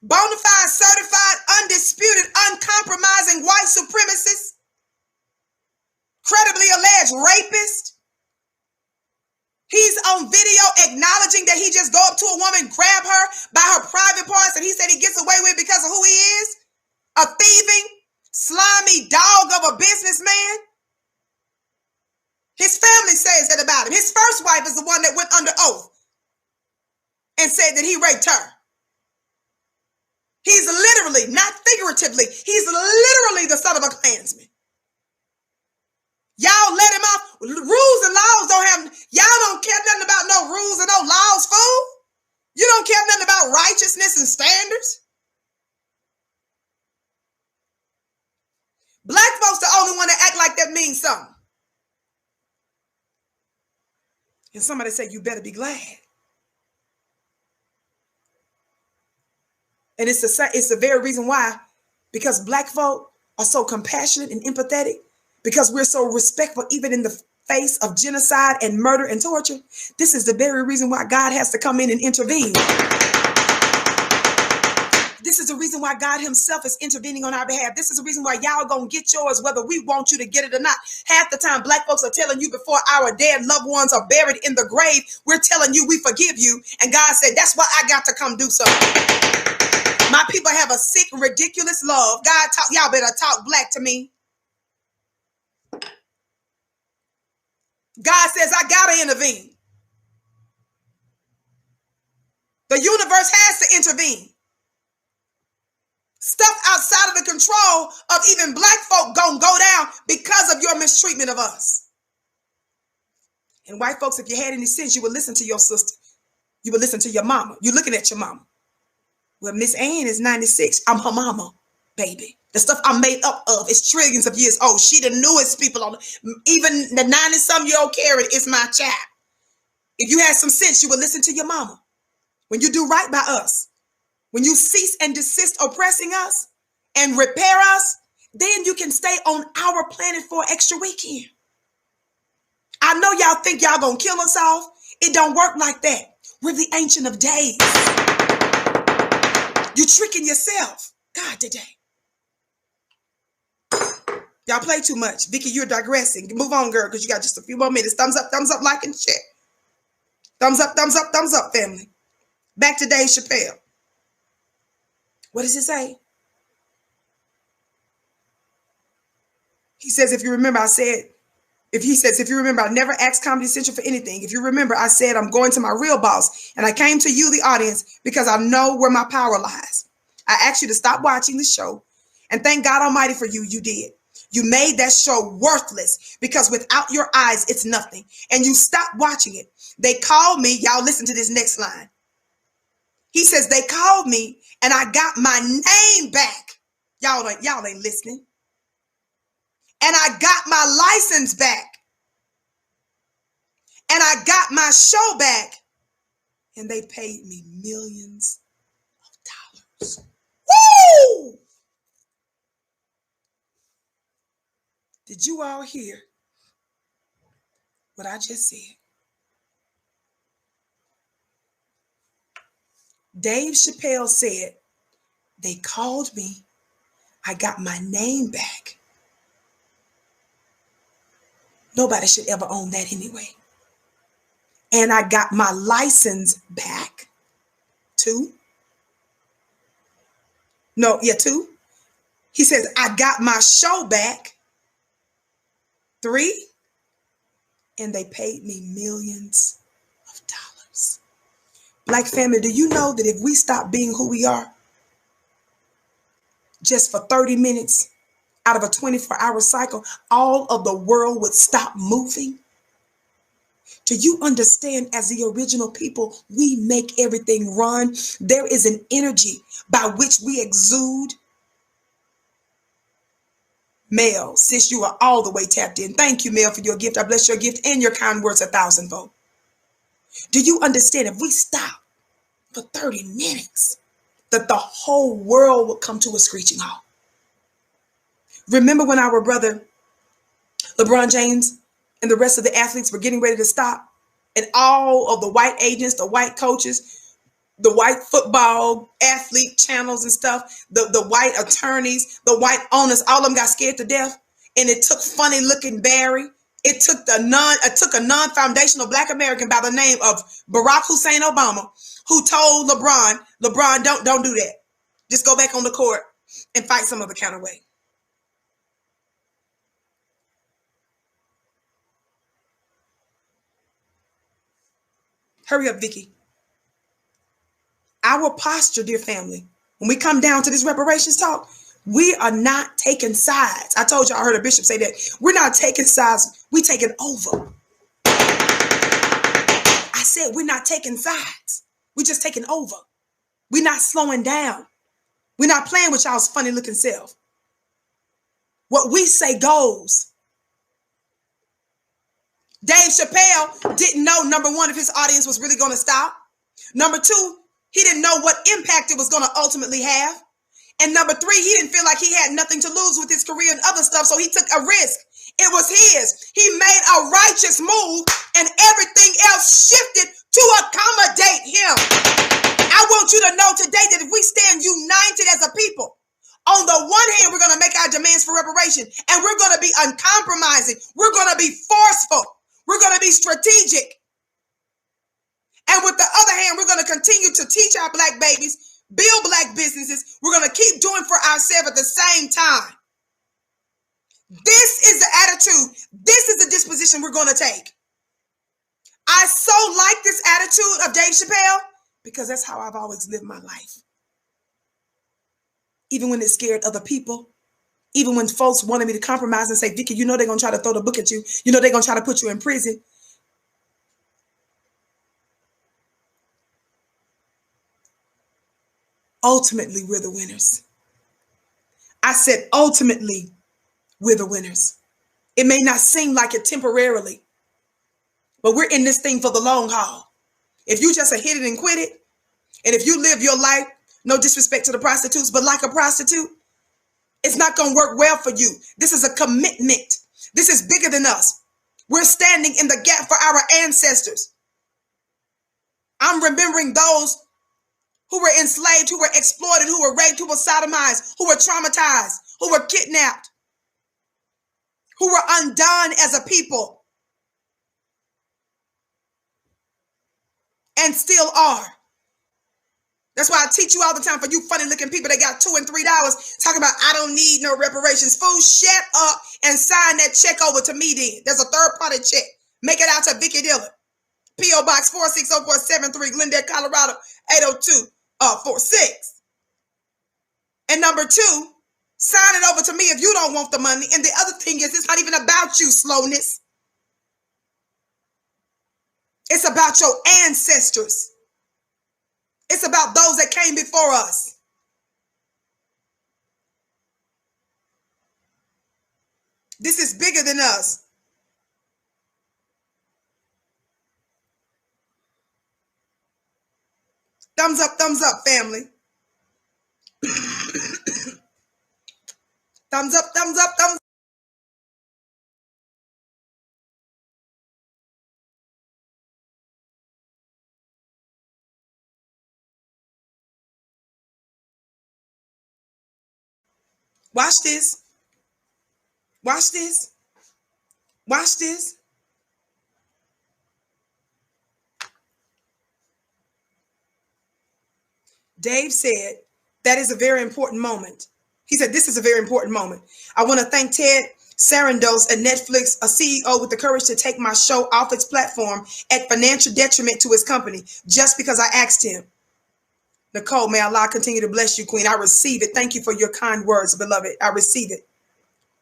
Bonafide, certified, undisputed, uncompromising white supremacist. Credibly alleged rapist. He's on video acknowledging that he just go up to a woman, grab her by her private parts, and he said he gets away with it because of who he is. A thieving, slimy dog of a businessman. His family says that about him. His first wife is the one that went under oath and said that he raped her. He's literally, not figuratively, he's literally the son of a Klansman. Y'all let him off. Rules and laws y'all don't care nothing about no rules and no laws, fool. You don't care nothing about righteousness and standards. Black folks the only one that act like that means something. And somebody said, you better be glad. And it's the very reason why, because black folk are so compassionate and empathetic, because we're so respectful even in the face of genocide and murder and torture. This is the very reason why God has to come in and intervene. This is the reason why God himself is intervening on our behalf. This is the reason why y'all gonna get yours whether we want you to get it or not. Half the time, black folks are telling you before our dead loved ones are buried in the grave, we're telling you we forgive you. And God said, that's why I got to come do something. My people have a sick, ridiculous love. Y'all better talk black to me. God says, I gotta intervene. The universe has to intervene. Stuff outside of the control of even black folk gonna go down because of your mistreatment of us. And white folks, if you had any sense, you would listen to your sister. You would listen to your mama. You're looking at your mama. Well, Miss Ann is 96. I'm her mama, baby. The stuff I'm made up of is trillions of years old. She the newest people on, even the 90-some-year-old Karen is my child. If you had some sense, you would listen to your mama. When you do right by us, when you cease and desist oppressing us and repair us, then you can stay on our planet for an extra weekend. I know y'all think y'all gonna kill us off. It don't work like that. We're the Ancient of Days. You're tricking yourself. God, today. Y'all play too much. Vicky, you're digressing. Move on, girl, because you got just a few more minutes. Thumbs up, like, and share. Thumbs up, family. Back to Dave Chappelle. What does it say? He says, if you remember, I never asked Comedy Central for anything. If you remember, I said, I'm going to my real boss. And I came to you, the audience, because I know where my power lies. I asked you to stop watching the show. And thank God Almighty for you, you did. You made that show worthless because without your eyes, it's nothing. And you stopped watching it. They called me. Y'all listen to this next line. He says, they called me and I got my name back. Y'all ain't listening. And I got my license back. And I got my show back. And they paid me millions of dollars. Woo! Did you all hear what I just said? Dave Chappelle said, they called me. I got my name back. Nobody should ever own that anyway. And I got my license back. 2. No, yeah, 2. He says, I got my show back. 3. And they paid me millions of dollars. Black family, do you know that if we stop being who we are just for 30 minutes out of a 24-hour cycle, all of the world would stop moving? Do you understand, as the original people, we make everything run? There is an energy by which we exude. Mel, sis, you are all the way tapped in. Thank you, Mel, for your gift. I bless your gift and your kind words 1,000-fold. Do you understand, if we stop for 30 minutes, that the whole world will come to a screeching halt? Remember when our brother LeBron James and the rest of the athletes were getting ready to stop, and all of the white agents, the white coaches, the white football athlete channels and stuff, the white attorneys, the white owners, all of them got scared to death. And it took funny looking Barry. It took a non-foundational Black American by the name of Barack Hussein Obama, who told LeBron, don't do that. Just go back on the court and fight some other kind of way. Hurry up, Vicky. Our posture, dear family, when we come down to this reparations talk, we are not taking sides. I told you, I heard a bishop say that. We're not taking sides. We're taking over. I said we're not taking sides. We're just taking over. We're not slowing down. We're not playing with y'all's funny looking self. What we say goes. Dave Chappelle didn't know, number one, if his audience was really going to stop. Number 2, he didn't know what impact it was going to ultimately have. And number 3, he didn't feel like he had nothing to lose with his career and other stuff, so he took a risk. It was his. He made a righteous move, and everything else shifted to accommodate him. I want you to know today that if we stand united as a people, on the one hand, we're going to make our demands for reparation, and we're going to be uncompromising. We're going to be forceful. We're going to be strategic. And with the other hand, we're going to continue to teach our Black babies, build Black businesses. We're going to keep doing for ourselves at the same time. This is the attitude. This is the disposition we're going to take. I so like this attitude of Dave Chappelle because that's how I've always lived my life. even when it scared other people, even when folks wanted me to compromise and say, Vicky, you know they're going to try to throw the book at you. You know they're going to try to put you in prison. Ultimately, we're the winners. I said, ultimately, we're the winners. It may not seem like it temporarily, but we're in this thing for the long haul. If you just hit it and quit it, and if you live your life, no disrespect to the prostitutes, but like a prostitute, it's not going to work well for you. This is a commitment. This is bigger than us. We're standing in the gap for our ancestors. I'm remembering those who were enslaved, who were exploited, who were raped, who were sodomized, who were traumatized, who were kidnapped, who were undone as a people, and still are. That's why I teach you all the time, for you funny looking people that got $2 and $3 talking about, I don't need no reparations. Fool, shut up and sign that check over to me then. There's a third party check. Make it out to Vicky Dillon. P.O. Box 460473, Glendale, Colorado, 80246. And number 2, sign it over to me if you don't want the money. And the other thing is, it's not even about you, slowness. It's about your ancestors. It's about those that came before us. This is bigger than us. Thumbs up, family. Thumbs up, thumbs up, thumbs up. Watch this. Watch this. Watch this. Dave said, that is a very important moment. He said, this is a very important moment. I want to thank Ted Sarandos at Netflix, a CEO with the courage to take my show off its platform at financial detriment to his company, just because I asked him. Nicole, may Allah continue to bless you, Queen. I receive it. Thank you for your kind words, beloved. I receive it.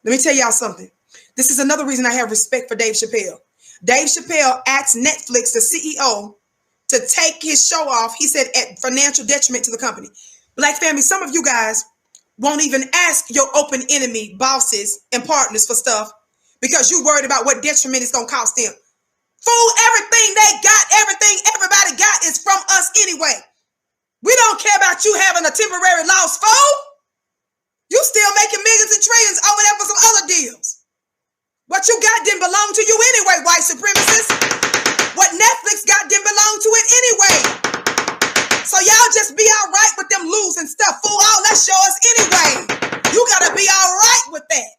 Let me tell y'all something. This is another reason I have respect for Dave Chappelle. Dave Chappelle asked Netflix, the CEO, to take his show off, he said, at financial detriment to the company. Black family, some of you guys won't even ask your open enemy bosses and partners for stuff because you're worried about what detriment it's going to cost them. Fool, everything they got, everything everybody got is from us anyway. We don't care about you having a temporary loss, fool. You still making millions and trillions over there for some other deals. What you got didn't belong to you anyway, white supremacists. What Netflix got didn't belong to it anyway. So y'all just be all right with them losing stuff. Fool, all that show us anyway. You gotta be all right with that.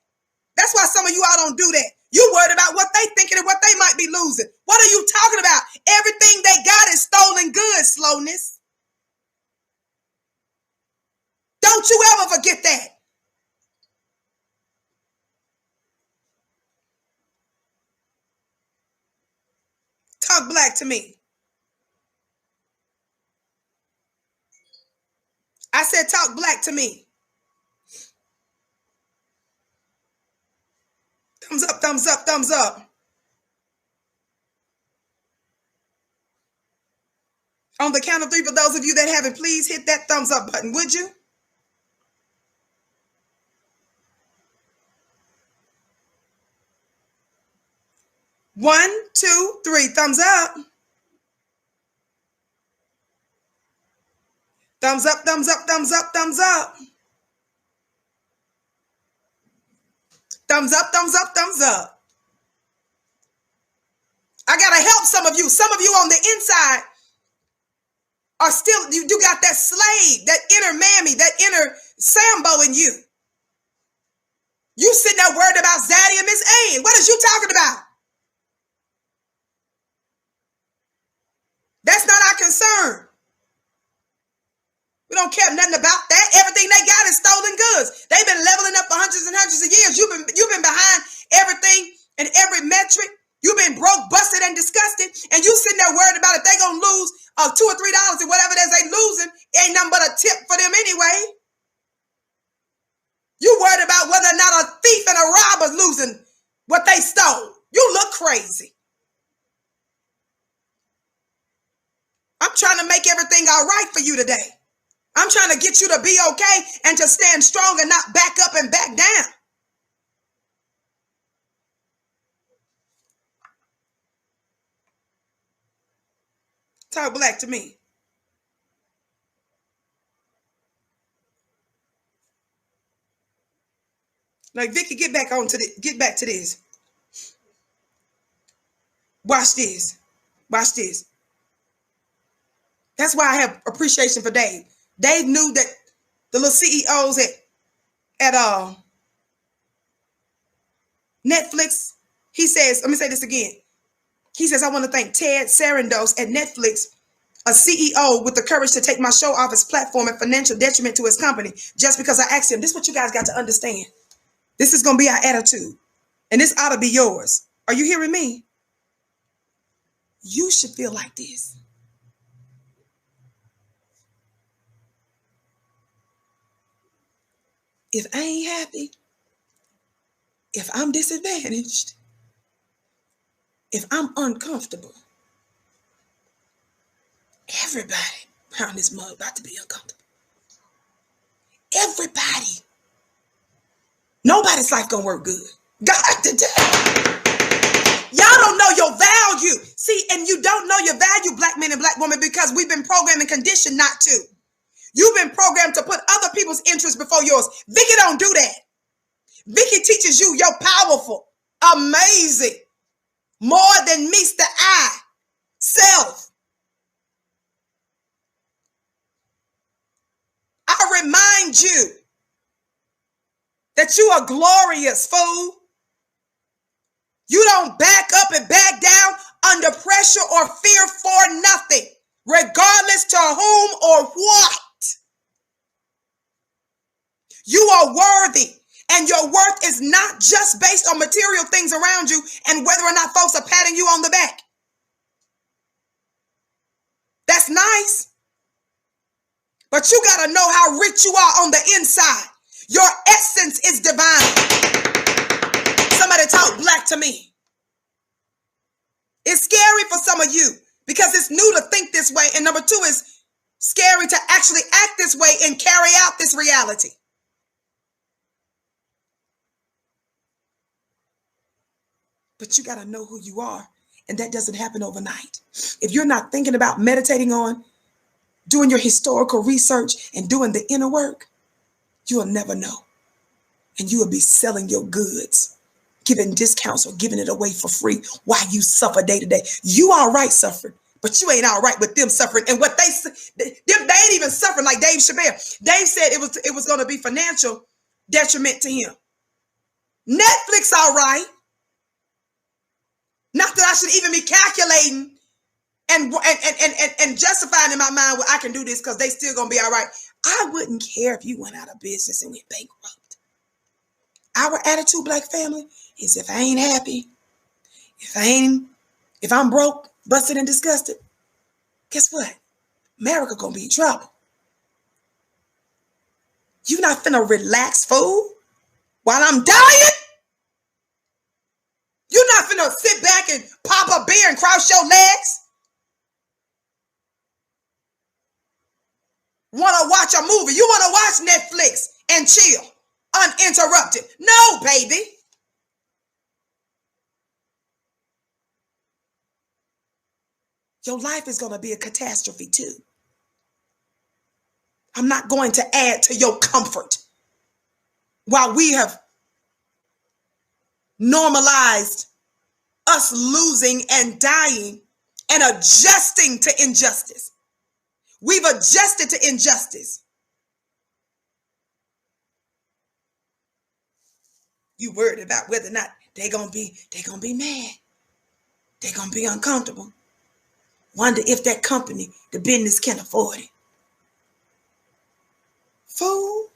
That's why some of you all don't do that. You worried about what they thinking and what they might be losing. What are you talking about? Everything they got is stolen goods, slowness. Don't you ever forget that. Talk black to me. I said talk black to me. Thumbs up, thumbs up, thumbs up. On the count of 3, for those of you that haven't, please hit that thumbs up button, would you? One, two, three, thumbs up. Thumbs up, thumbs up, thumbs up, thumbs up. Thumbs up, thumbs up, thumbs up. I gotta help some of you. Some of you on the inside are still, you got that slave, that inner mammy, that inner Sambo in you. You sitting there worried about Zaddy and Miss Ann. What is you talking about? That's not our concern. We don't care nothing about that. Everything they got is stolen goods. They've been leveling up for hundreds and hundreds of years. You've been behind everything and every metric. You've been broke, busted, and disgusted. And you sitting there worried about if they gonna lose $2 or $3 or whatever it is they losing. It ain't nothing but a tip for them anyway. You worried about whether or not a thief and a robber's losing what they stole. You look crazy. I'm trying to make everything all right for you today. I'm trying to get you to be okay and to stand strong and not back up and back down. Talk black to me. Like, Vicky, get back to this. Watch this. Watch this. That's why I have appreciation for Dave. Dave knew that the little CEOs at Netflix, he says, let me say this again. He says, I want to thank Ted Sarandos at Netflix, a CEO with the courage to take my show off his platform at financial detriment to his company just because I asked him. This is what you guys got to understand. This is going to be our attitude. And this ought to be yours. Are you hearing me? You should feel like this. If I ain't happy, if I'm disadvantaged, if I'm uncomfortable, everybody around this mug about to be uncomfortable. Everybody. Nobody's life gonna work good. God today. Y'all don't know your value. See, and you don't know your value, black men and black women, because we've been programmed and conditioned not to. You've been programmed to put other people's interests before yours. Vicky don't do that. Vicky teaches you you're powerful, amazing, more than meets the eye, self. I remind you that you are glorious, fool. You don't back up and back down under pressure or fear for nothing, regardless to whom or what. You are worthy, and your worth is not just based on material things around you and whether or not folks are patting you on the back. That's nice, but you got to know how rich you are on the inside. Your essence is divine. Somebody talk black to me. It's scary for some of you because it's new to think this way. And number two, is scary to actually act this way and carry out this reality. But you got to know who you are. And that doesn't happen overnight. If you're not thinking about meditating on, doing your historical research and doing the inner work, you'll never know. And you will be selling your goods, giving discounts or giving it away for free while you suffer day to day. You all right suffering, but you ain't all right with them suffering. And what they ain't even suffering like Dave Chappelle. Dave said it was going to be financial detriment to him. Netflix all right. Not that I should even be calculating and justifying in my mind, well, I can do this because they still gonna be all right. I wouldn't care if you went out of business and went bankrupt. Our attitude, black family, is if I ain't happy, if I'm broke, busted, and disgusted, guess what? America gonna be in trouble. You not finna relax, fool, while I'm dying? You're not finna sit back and pop a beer and cross your legs? Want to watch a movie? You want to watch Netflix and chill uninterrupted? No, baby. Your life is going to be a catastrophe too. I'm not going to add to your comfort while we have normalized us losing and dying and adjusting to injustice. We've adjusted to injustice. You worried about whether or not they're gonna be mad. They're gonna be uncomfortable. Wonder if that company, the business, can afford it. Fool,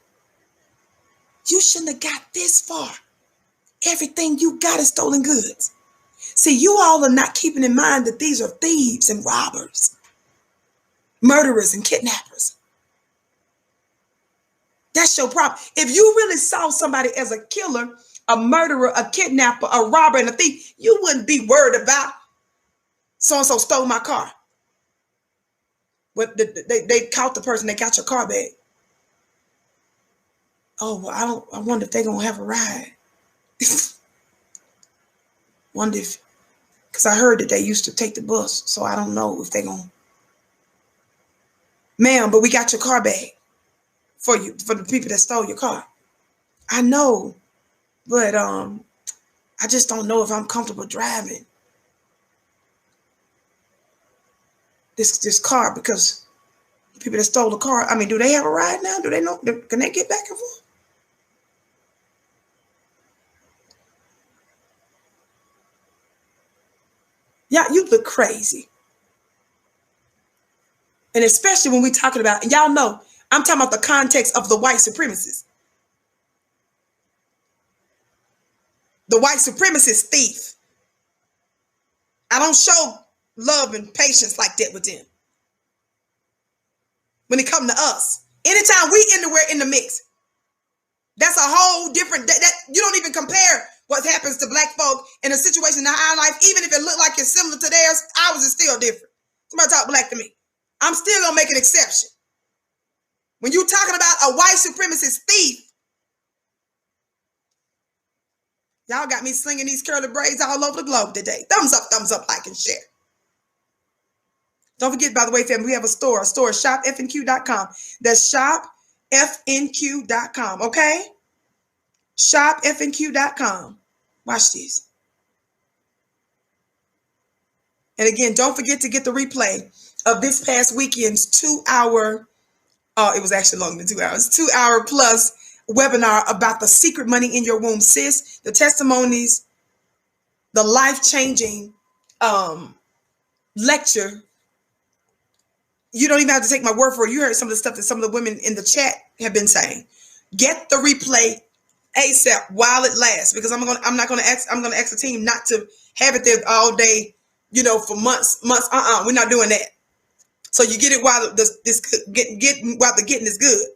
you shouldn't have got this far. Everything you got is stolen goods. See, you all are not keeping in mind that these are thieves and robbers, murderers and kidnappers. That's your problem. If you really saw somebody as a killer, a murderer, a kidnapper, a robber, and a thief, you wouldn't be worried about so-and-so stole my car. But they caught the person, they got your car back. Oh, well, I wonder if they're going to have a ride. Wonder if, because I heard that they used to take the bus, so I don't know if they're going to. Ma'am, but we got your car back for you, for the people that stole your car. I know, but I just don't know if I'm comfortable driving this car, because the people that stole the car, I mean, do they have a ride now? Do they know? Can they get back and forth? Yeah, you look crazy. And especially when we're talking about, and y'all know, I'm talking about the context of the white supremacists. The white supremacist thief. I don't show love and patience like that with them. When it comes to us, anytime we anywhere in the mix, that's a whole different, that you don't even compare what happens to black folk in a situation in our life. Even if it looked like it's similar to theirs, ours is still different. Somebody talk black to me, I'm still gonna make an exception. When you're talking about a white supremacist thief, y'all got me slinging these curly braids all over the globe today. Thumbs up, like, and share. Don't forget, by the way, family, we have a store, shopfnq.com. That's shopfnq.com, okay? Shopfnq.com. Watch this. And again, don't forget to get the replay of this past weekend's 2-hour, it was actually longer than 2 hours, 2-hour plus webinar about the secret money in your womb, sis, the testimonies, the life-changing lecture. You don't even have to take my word for it. You heard some of the stuff that some of the women in the chat have been saying. Get the replay ASAP while it lasts, because I'm gonna ask the team not to have it there all day, for months. We're not doing that. So you get it while while the getting is good.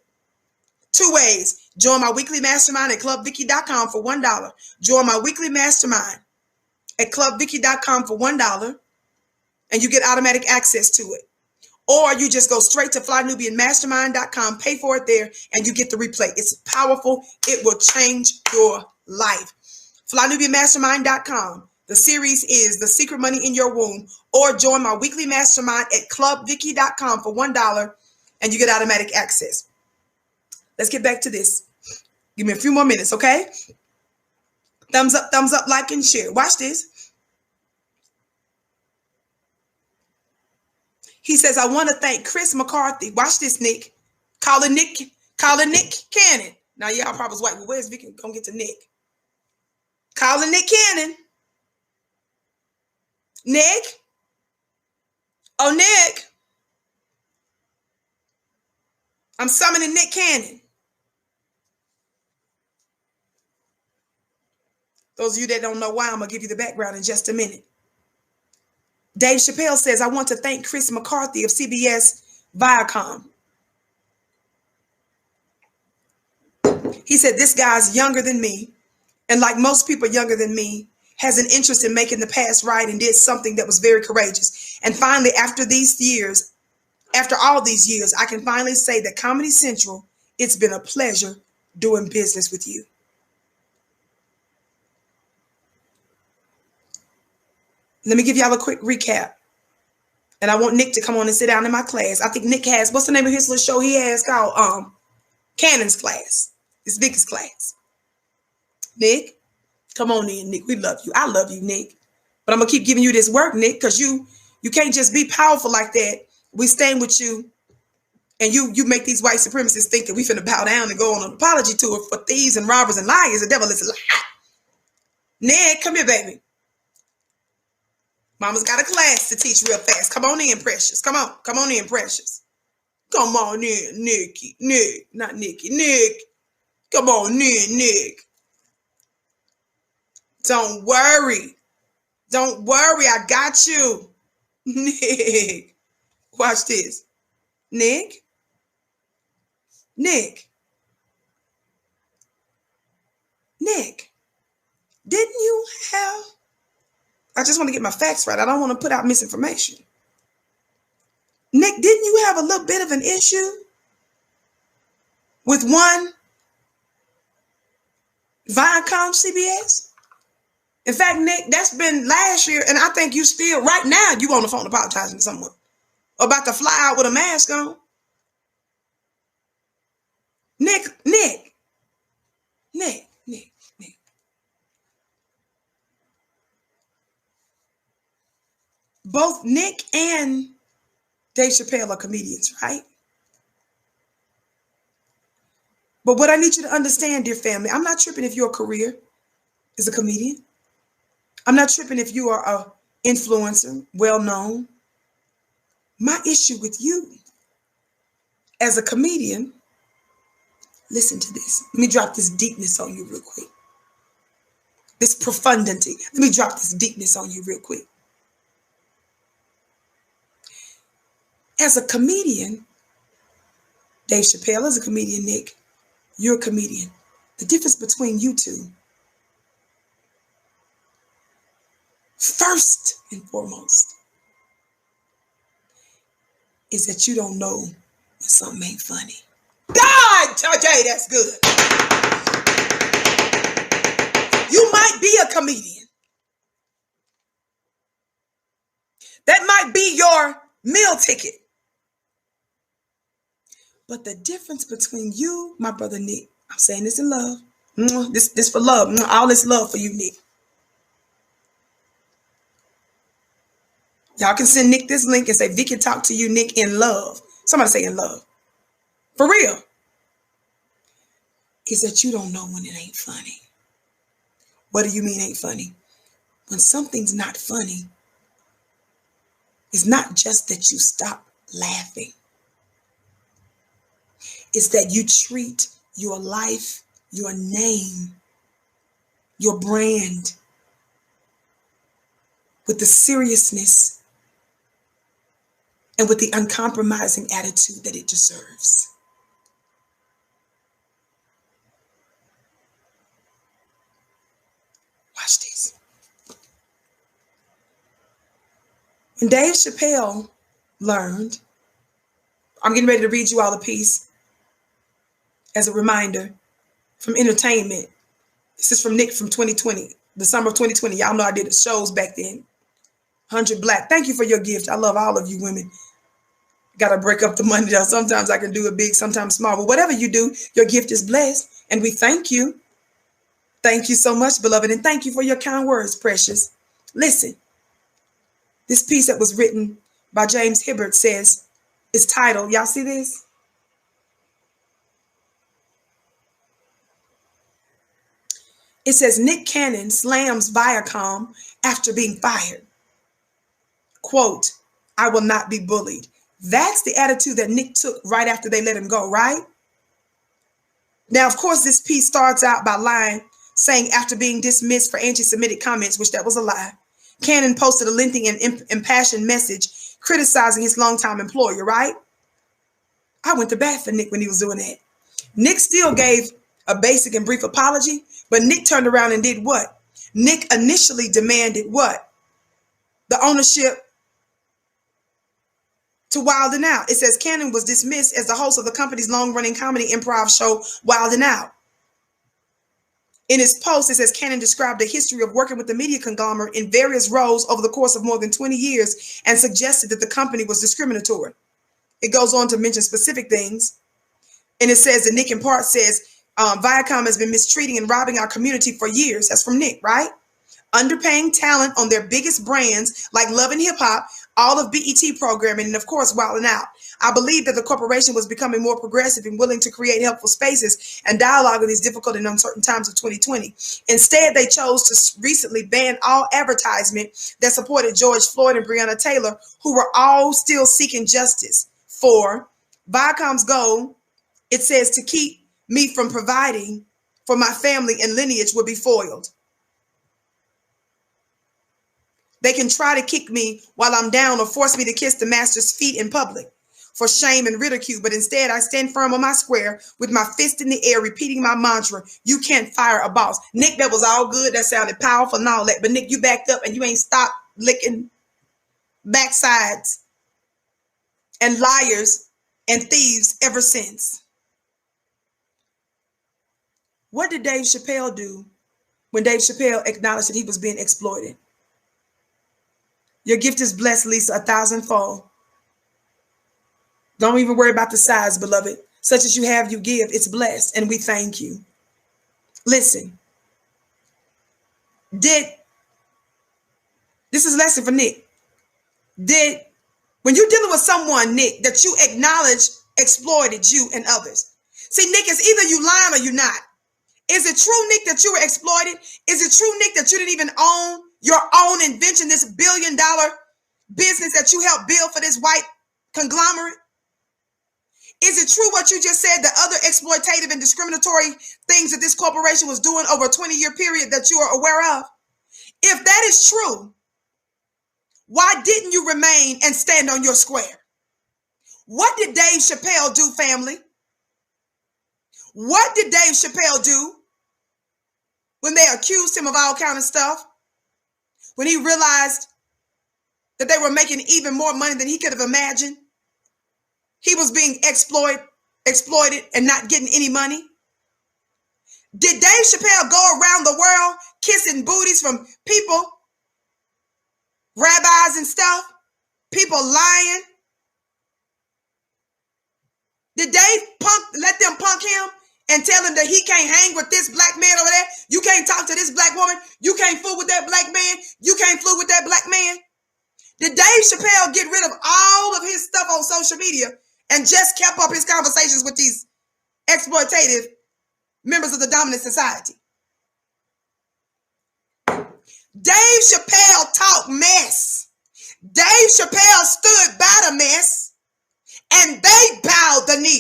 2 ways. Join my weekly mastermind at clubvicky.com for $1. Join my weekly mastermind at clubvicky.com for $1, and you get automatic access to it. Or you just go straight to flynubianmastermind.com, pay for it there, and you get the replay. It's powerful. It will change your life. flynubianmastermind.com. The series is The Secret Money in Your Womb. Or join my weekly mastermind at clubvicky.com for $1, and you get automatic access. Let's get back to this. Give me a few more minutes, okay? Thumbs up, like, and share. Watch this. He says, I want to thank Chris McCarthy. Watch this, Nick. Calling Nick Cannon. Now, y'all probably was like, well, where's Vicky gonna get to Nick? Calling Nick Cannon. Nick? Oh, Nick. I'm summoning Nick Cannon. Those of you that don't know why, I'm going to give you the background in just a minute. Dave Chappelle says, I want to thank Chris McCarthy of CBS Viacom. He said, this guy's younger than me, and like most people younger than me, has an interest in making the past right, and did something that was very courageous. And finally, after all these years, I can finally say that Comedy Central, it's been a pleasure doing business with you. Let me give y'all a quick recap. And I want Nick to come on and sit down in my class. I think Nick has, what's the name of his little show he has called? Cannon's class. His biggest class. Nick, come on in, Nick. We love you. I love you, Nick. But I'm going to keep giving you this work, Nick, because you can't just be powerful like that. We stand with you, and you make these white supremacists think that we finna bow down and go on an apology tour for thieves and robbers and liars. The devil is a lie. Nick, come here, baby. Mama's got a class to teach real fast. Come on in, Precious. Come on in, Precious. Come on in, Nicky. Nick, not Nicky. Nick. Come on in, Nick. Don't worry. I got you. Nick. Watch this. Nick. Nick, didn't you have, I just want to get my facts right. I don't want to put out misinformation. Nick, didn't you have a little bit of an issue with one Viacom CBS? In fact, Nick, that's been last year, and I think you still, right now, you on the phone apologizing to someone. About to fly out with a mask on. Nick. Both Nick and Dave Chappelle are comedians, right? But what I need you to understand, dear family, I'm not tripping if your career is a comedian. I'm not tripping if you are a influencer, well-known. My issue with you as a comedian, listen to this. Let me drop this deepness on you real quick. This profundity. Let me drop this deepness on you real quick. As a comedian, Dave Chappelle is a comedian, Nick. You're a comedian. The difference between you two, first and foremost, is that you don't know when something ain't funny. God, Jay, that's good. You might be a comedian. That might be your meal ticket. But the difference between you, my brother Nick, I'm saying this in love. This for love. All this love for you, Nick. Y'all can send Nick this link and say, Vicky talk to you, Nick, in love. Somebody say in love. For real. Is that you don't know when it ain't funny. What do you mean ain't funny? When something's not funny, it's not just that you stop laughing. It's that you treat your life, your name, your brand with the seriousness and with the uncompromising attitude that it deserves. Watch this. When Dave Chappelle learned, I'm getting ready to read you all the piece as a reminder from Entertainment. This is from Nick from 2020, the summer of 2020. Y'all know I did shows back then. 100 Black. Thank you for your gift. I love all of you women. Got to break up the money though. Sometimes I can do it big, sometimes small. But whatever you do, your gift is blessed. And we thank you. Thank you so much, beloved. And thank you for your kind words, precious. Listen, this piece that was written by James Hibbert says, it's titled, y'all see this? It says, Nick Cannon slams Viacom after being fired. Quote, I will not be bullied. That's the attitude that Nick took right after they let him go, right? Now, of course, this piece starts out by saying after being dismissed for anti-Semitic comments, which that was a lie, Cannon posted a lengthy and impassioned message criticizing his longtime employer, right? I went to bat for Nick when he was doing that. Nick still gave a basic and brief apology, but Nick turned around and did what? Nick initially demanded what? The ownership to Wild 'N Out. It says Cannon was dismissed as the host of the company's long-running comedy improv show, Wild 'N Out. In his post, it says Cannon described a history of working with the media conglomerate in various roles over the course of more than 20 years and suggested that the company was discriminatory. It goes on to mention specific things. And it says that Nick in part says, Viacom has been mistreating and robbing our community for years. That's from Nick, right? Underpaying talent on their biggest brands like Love and Hip Hop, all of BET programming, and of course, Wild 'N Out. I believe that the corporation was becoming more progressive and willing to create helpful spaces and dialogue in these difficult and uncertain times of 2020. Instead, they chose to recently ban all advertisement that supported George Floyd and Breonna Taylor, who were all still seeking justice. For Viacom's goal, it says, to keep me from providing for my family and lineage would be foiled. They can try to kick me while I'm down or force me to kiss the master's feet in public. for shame and ridicule, but instead I stand firm on my square with my fist in the air, repeating my mantra, you can't fire a boss. Nick, that was all good. That sounded powerful and all that. But Nick, you backed up and you ain't stopped licking backsides and liars and thieves ever since. What did Dave Chappelle do when Dave Chappelle acknowledged that he was being exploited? Your gift is blessed, Lisa, 1,000-fold. Don't even worry about the size, beloved. Such as you have, you give. It's blessed, and we thank you. Listen. This is a lesson for Nick. When you're dealing with someone, Nick, that you acknowledge exploited you and others. See, Nick, it's either you lying or you not. Is it true, Nick, that you were exploited? Is it true, Nick, that you didn't even own your own invention, this billion-dollar business that you helped build for this white conglomerate? Is it true what you just said, the other exploitative and discriminatory things that this corporation was doing over a 20-year period that you are aware of? If that is true, why didn't you remain and stand on your square? What did Dave Chappelle do, family? What did Dave Chappelle do when they accused him of all kind of stuff? When he realized that they were making even more money than he could have imagined? He was being exploited and not getting any money. Did Dave Chappelle go around the world kissing booties from people, rabbis and stuff, people lying? Did Dave let them punk him and tell him that he can't hang with this black man over there? You can't talk to this black woman. You can't fool with that black man. You can't fool with that black man. Did Dave Chappelle get rid of all of his stuff on social media and just kept up his conversations with these exploitative members of the dominant society? Dave Chappelle talked mess. Dave Chappelle stood by the mess, and they bowed the knee.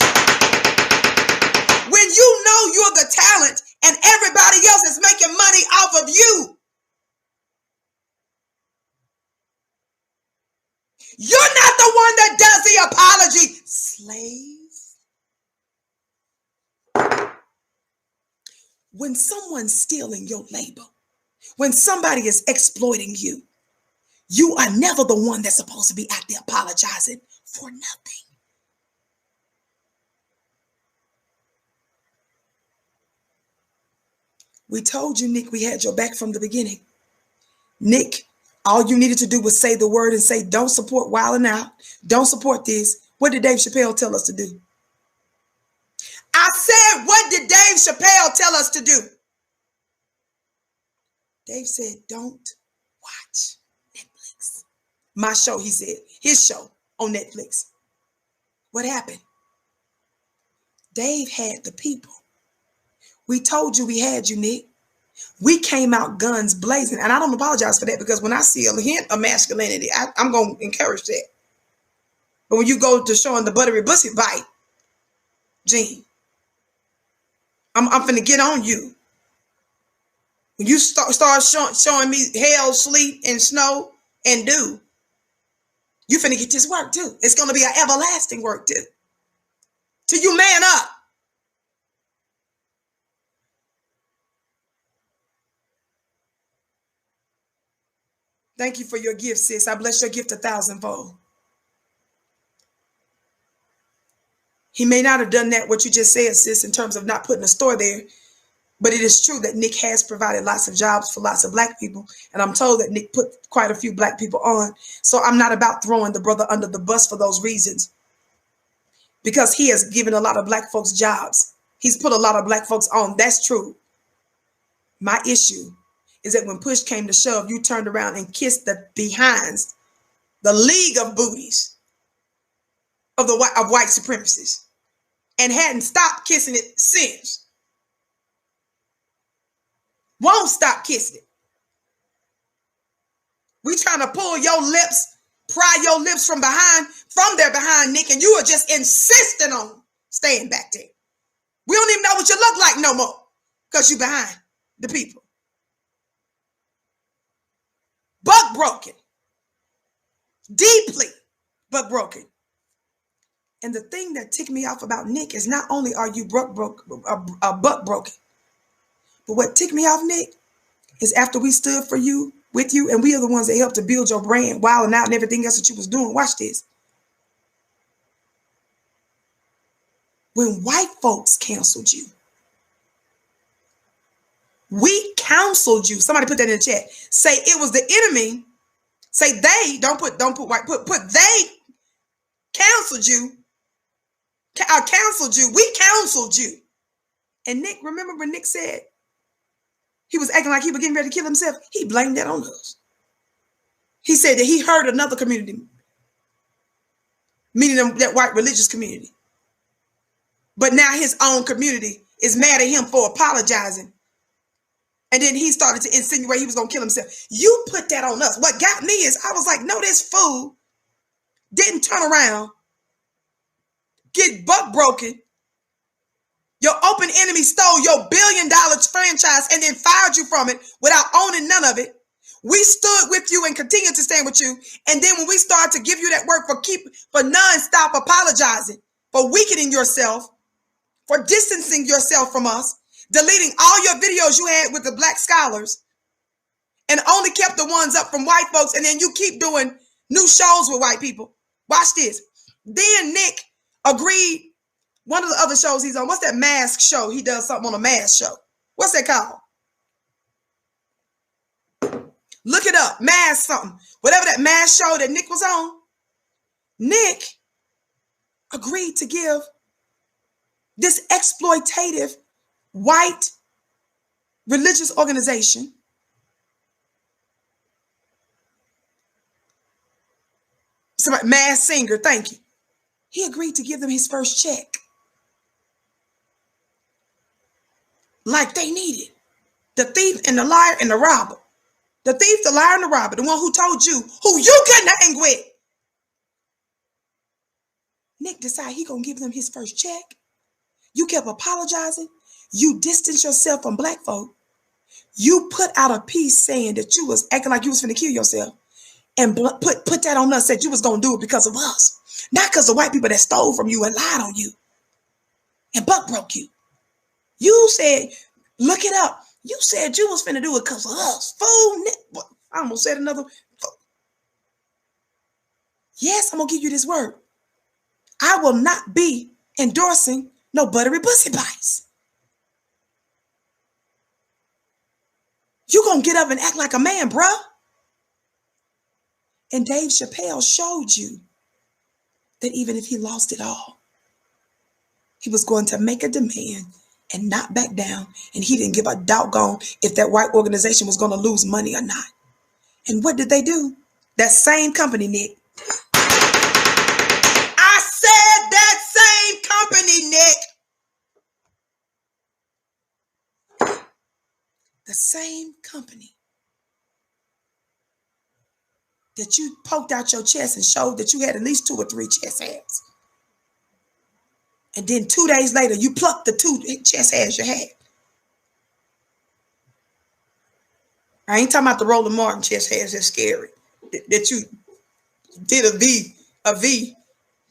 When you know you're the talent and everybody else is making money off of you, you're not the one that does the apology. Slaves. When someone's stealing your labor, when somebody is exploiting you, you are never the one that's supposed to be out there apologizing for nothing. We told you, Nick, we had your back from the beginning. Nick, all you needed to do was say the word and say, don't support Wildin' Out. Don't support this. What did Dave Chappelle tell us to do? I said, what did Dave Chappelle tell us to do? Dave said, don't watch Netflix. My show, he said, his show on Netflix. What happened? Dave had the people. We told you we had you, Nick. We came out guns blazing. And I don't apologize for that, because when I see a hint of masculinity, I'm going to encourage that. But when you go to showing the buttery pussy bite, Gene, I'm finna get on you. When you start showing me hell, sleet, and snow, and dew, you finna get this work too. It's going to be an everlasting work too. Till you man up. Thank you for your gift, sis. I bless your gift 1,000-fold. He may not have done that, what you just said, sis, in terms of not putting a store there. But it is true that Nick has provided lots of jobs for lots of black people. And I'm told that Nick put quite a few black people on. So I'm not about throwing the brother under the bus for those reasons. Because he has given a lot of black folks jobs. He's put a lot of black folks on. That's true. My issue is that when push came to shove, you turned around and kissed the behinds, the league of booties of white supremacists, and hadn't stopped kissing it since. Won't stop kissing it. We trying to pull your lips, pry your lips from their behind, Nick, and you are just insisting on staying back there. We don't even know what you look like no more, because you behind the people. But broken. Deeply, but broken. And the thing that ticked me off about Nick is not only are you butt broken, but what ticked me off, Nick, is after we stood for you, with you, and we are the ones that helped to build your brand, wilding out and everything else that you was doing. Watch this. When white folks canceled you, we counseled you. Somebody put that in the chat. Say it was the enemy. Say they, don't put white, put they counseled you. Counseled you. We counseled you. And Nick, remember when Nick said he was acting like he was getting ready to kill himself? He blamed that on us. He said that he hurt another community, meaning that white religious community. But now his own community is mad at him for apologizing. And then he started to insinuate he was going to kill himself. You put that on us. What got me is I was like, no, this fool didn't turn around, get butt broken. Your open enemy stole your $1 billion franchise and then fired you from it without owning none of it. We stood with you and continued to stand with you. And then when we started to give you that work for non-stop apologizing, for weakening yourself, for distancing yourself from us, deleting all your videos you had with the black scholars, and only kept the ones up from white folks, and then you keep doing new shows with white people. Watch this. Then Nick agreed, one of the other shows he's on, what's that mask show? He does something on a mask show. What's that called? Look it up. Mask something. Whatever that mask show that Nick was on, Nick agreed to give this exploitative white religious organization somebody, mass singer, thank you. He agreed to give them his first check. Like they needed. The thief and the liar and the robber. The thief, the liar, and the robber, the one who told you who you couldn't hang with. Nick decided he gonna give them his first check. You kept apologizing. You distanced yourself from black folk. You put out a piece saying that you was acting like you was finna kill yourself, and put that on us, said you was gonna do it because of us, not because of white people that stole from you and lied on you and buck broke you. You said, look it up. You said you was finna do it because of us. Fool. I almost said another. Yes, I'm gonna give you this word. I will not be endorsing no buttery pussy bites. You gonna get up and act like a man, bruh. And Dave Chappelle showed you that even if he lost it all, he was going to make a demand and not back down. And he didn't give a doggone if that white organization was going to lose money or not. And what did they do? That same company, Nick. I said that same company, Nick. The same company that you poked out your chest and showed that you had at least 2 or 3 chest hairs. And then 2 days later, you plucked the 2 chest hairs you had. I ain't talking about the Roland Martin chest hairs. That's scary. That you did a V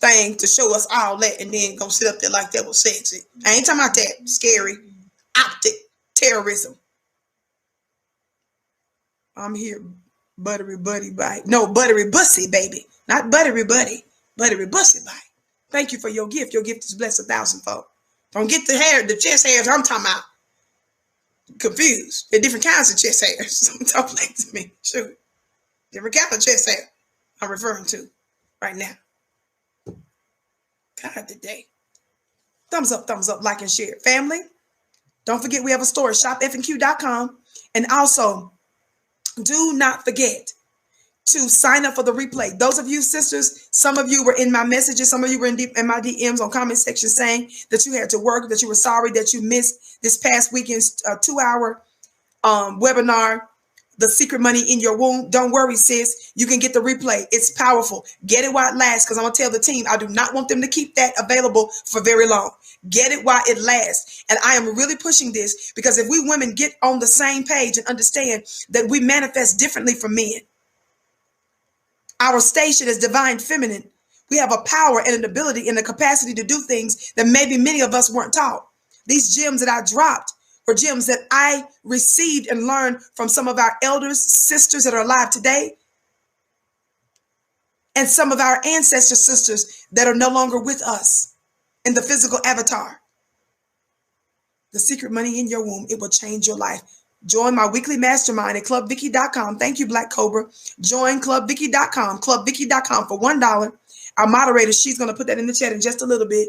thing to show us all that and then go sit up there like that was sexy. I ain't talking about that. Scary. Optic terrorism. I'm here. Buttery buddy bite. No, buttery bussy, baby. Not buttery buddy. Buttery bussy bite. Thank you for your gift. Your gift is blessed 1,000-fold. Don't get the chest hairs I'm talking about. Confused. They're different kinds of chest hairs. Don't play to me. Shoot. Different kind of chest hair I'm referring to right now. God today. Thumbs up, like and share. Family, don't forget we have a store, shopfnq.com. And also, do not forget to sign up for the replay. Those of you sisters, some of you were in my messages, some of you were in my DMs on comment section saying that you had to work, that you were sorry that you missed this past weekend's 2-hour webinar, The Secret Money in Your Womb. Don't worry, sis. You can get the replay. It's powerful. Get it while it lasts, because I'm going to tell the team I do not want them to keep that available for very long. Get it while it lasts. And I am really pushing this because if we women get on the same page and understand that we manifest differently from men, our station is divine feminine. We have a power and an ability and a capacity to do things that maybe many of us weren't taught. These gems that I dropped were gems that I received and learned from some of our elders, sisters that are alive today, and some of our ancestor sisters that are no longer with us in the physical avatar. The secret money in your womb, it will change your life. Join my weekly mastermind at clubvicky.com. Thank you, Black Cobra. Join clubvicky.com, clubvicky.com for $1. Our moderator, she's going to put that in the chat in just a little bit.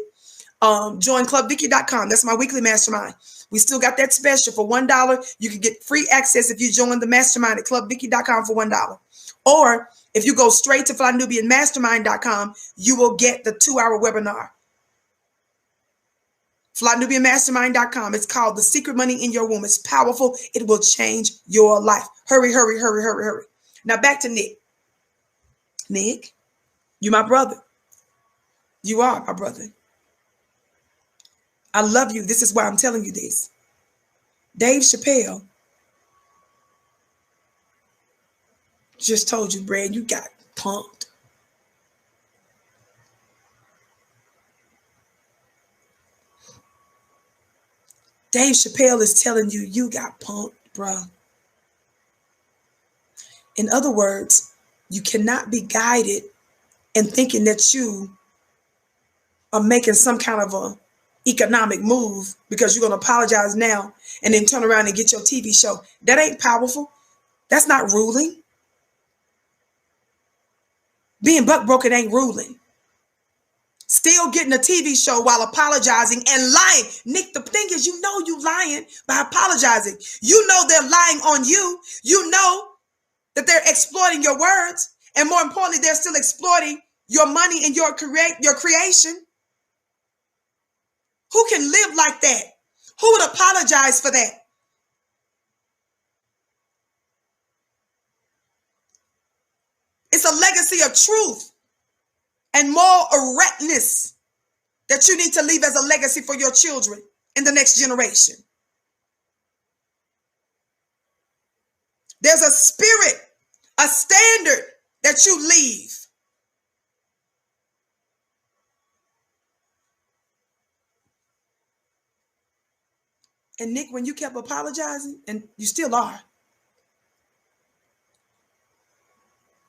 Join clubvicky.com. That's my weekly mastermind. We still got that special for $1. You can get free access if you join the mastermind at clubvicky.com for $1. Or if you go straight to flynubianmastermind.com, you will get the 2-hour webinar. flynubianmastermind.com. It's called The Secret Money in Your Womb. It's powerful. It will change your life. Hurry, hurry, hurry, hurry, hurry. Now back to Nick. Nick, you my brother. You are my brother. I love you. This is why I'm telling you this. Dave Chappelle just told you, Brad, you got punked. Dave Chappelle is telling you, you got punked, bro. In other words, you cannot be guided in thinking that you are making some kind of a economic move because you're going to apologize now and then turn around and get your TV show. That ain't powerful. That's not ruling. Being buck broken ain't ruling. Still getting a TV show while apologizing and lying. Nick, the thing is, you know you lying by apologizing. You know they're lying on you. You know that they're exploiting your words. And more importantly, they're still exploiting your money and your creation. Who can live like that? Who would apologize for that? It's a legacy of truth and moral erectness that you need to leave as a legacy for your children in the next generation. There's a spirit, a standard that you leave. And Nick, when you kept apologizing, and you still are,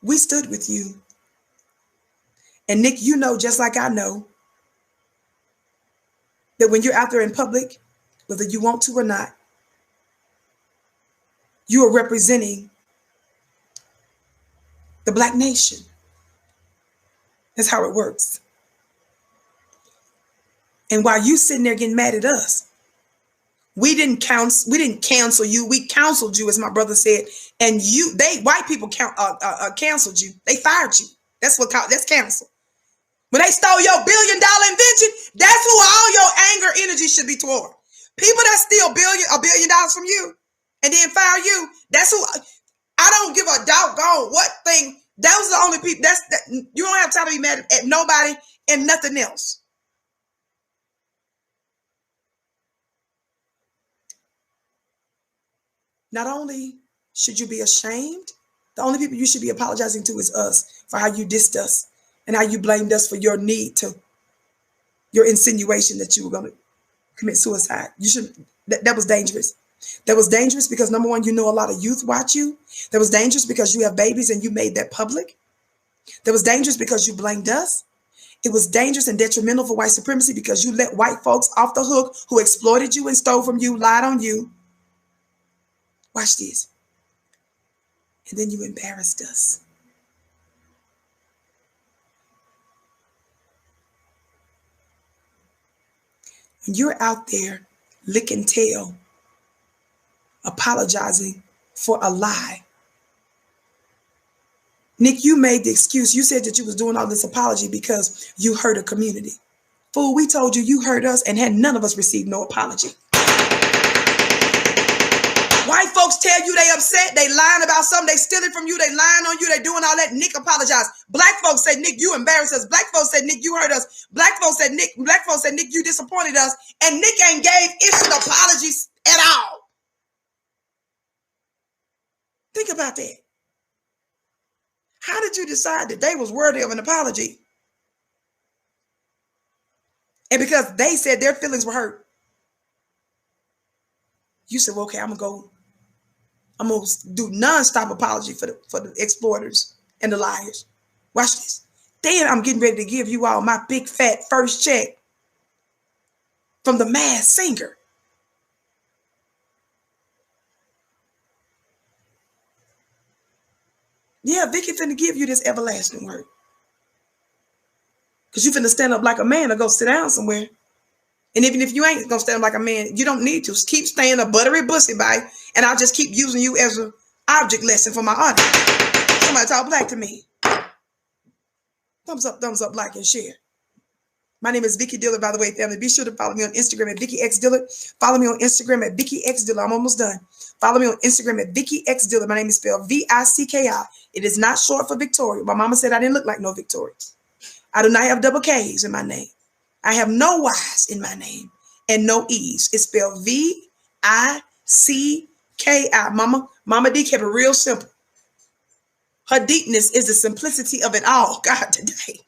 we stood with you. And Nick, you know, just like I know, that when you're out there in public, whether you want to or not, you are representing the Black nation. That's how it works. And while you sitting there getting mad at us, we didn't cancel you. We counseled you, as my brother said. And white people canceled you. They fired you. That's cancel. When they stole your $1 billion invention, that's who all your anger energy should be toward. People that steal $1 billion from you and then fire you, that's who. I don't give a doggone what thing. Those are the only people. You don't have time to be mad at nobody and nothing else. Not only should you be ashamed, the only people you should be apologizing to is us for how you dissed us and how you blamed us for your insinuation that you were going to commit suicide. That was dangerous. That was dangerous because, number one, you know a lot of youth watch you. That was dangerous because you have babies and you made that public. That was dangerous because you blamed us. It was dangerous and detrimental for white supremacy because you let white folks off the hook who exploited you and stole from you, lied on you. Watch this. And then you embarrassed us. When you're out there licking tail, apologizing for a lie. Nick, you made the excuse. You said that you was doing all this apology because you hurt a community. Fool, we told you hurt us and had none of us received no apology. White folks tell you they upset, they lying about something, they stealing from you, they lying on you, they doing all that. Nick apologize. Black folks said, Nick, you embarrassed us. Black folks said, Nick, you hurt us. Black folks said, Nick, you disappointed us. And Nick ain't issued apologies at all. Think about that. How did you decide that they was worthy of an apology? And because they said their feelings were hurt, you said, well, okay, I'm gonna do nonstop apology for the exploiters and the liars. Watch this. Then I'm getting ready to give you all my big fat first check from the Masked Singer. Yeah, Vicky finna give you this everlasting word. Because you finna stand up like a man or go sit down somewhere. And even if you ain't gonna stand up like a man, you don't need to. Keep staying a buttery bussy bite, and I'll just keep using you as an object lesson for my audience. Somebody talk black to me. Thumbs up, like and share. My name is Vicky Dillard, by the way, family. Be sure to follow me on Instagram at Vicky X Dillard. Follow me on Instagram at Vicky X Dillard. I'm almost done. Follow me on Instagram at Vicky X Dillard. My name is spelled Vicki. It is not short for Victoria. My mama said I didn't look like no Victoria. I do not have double K's in my name. I have no Y's in my name and no E's. It's spelled Vicki. Mama D kept it real simple. Her deepness is the simplicity of it all. God, today.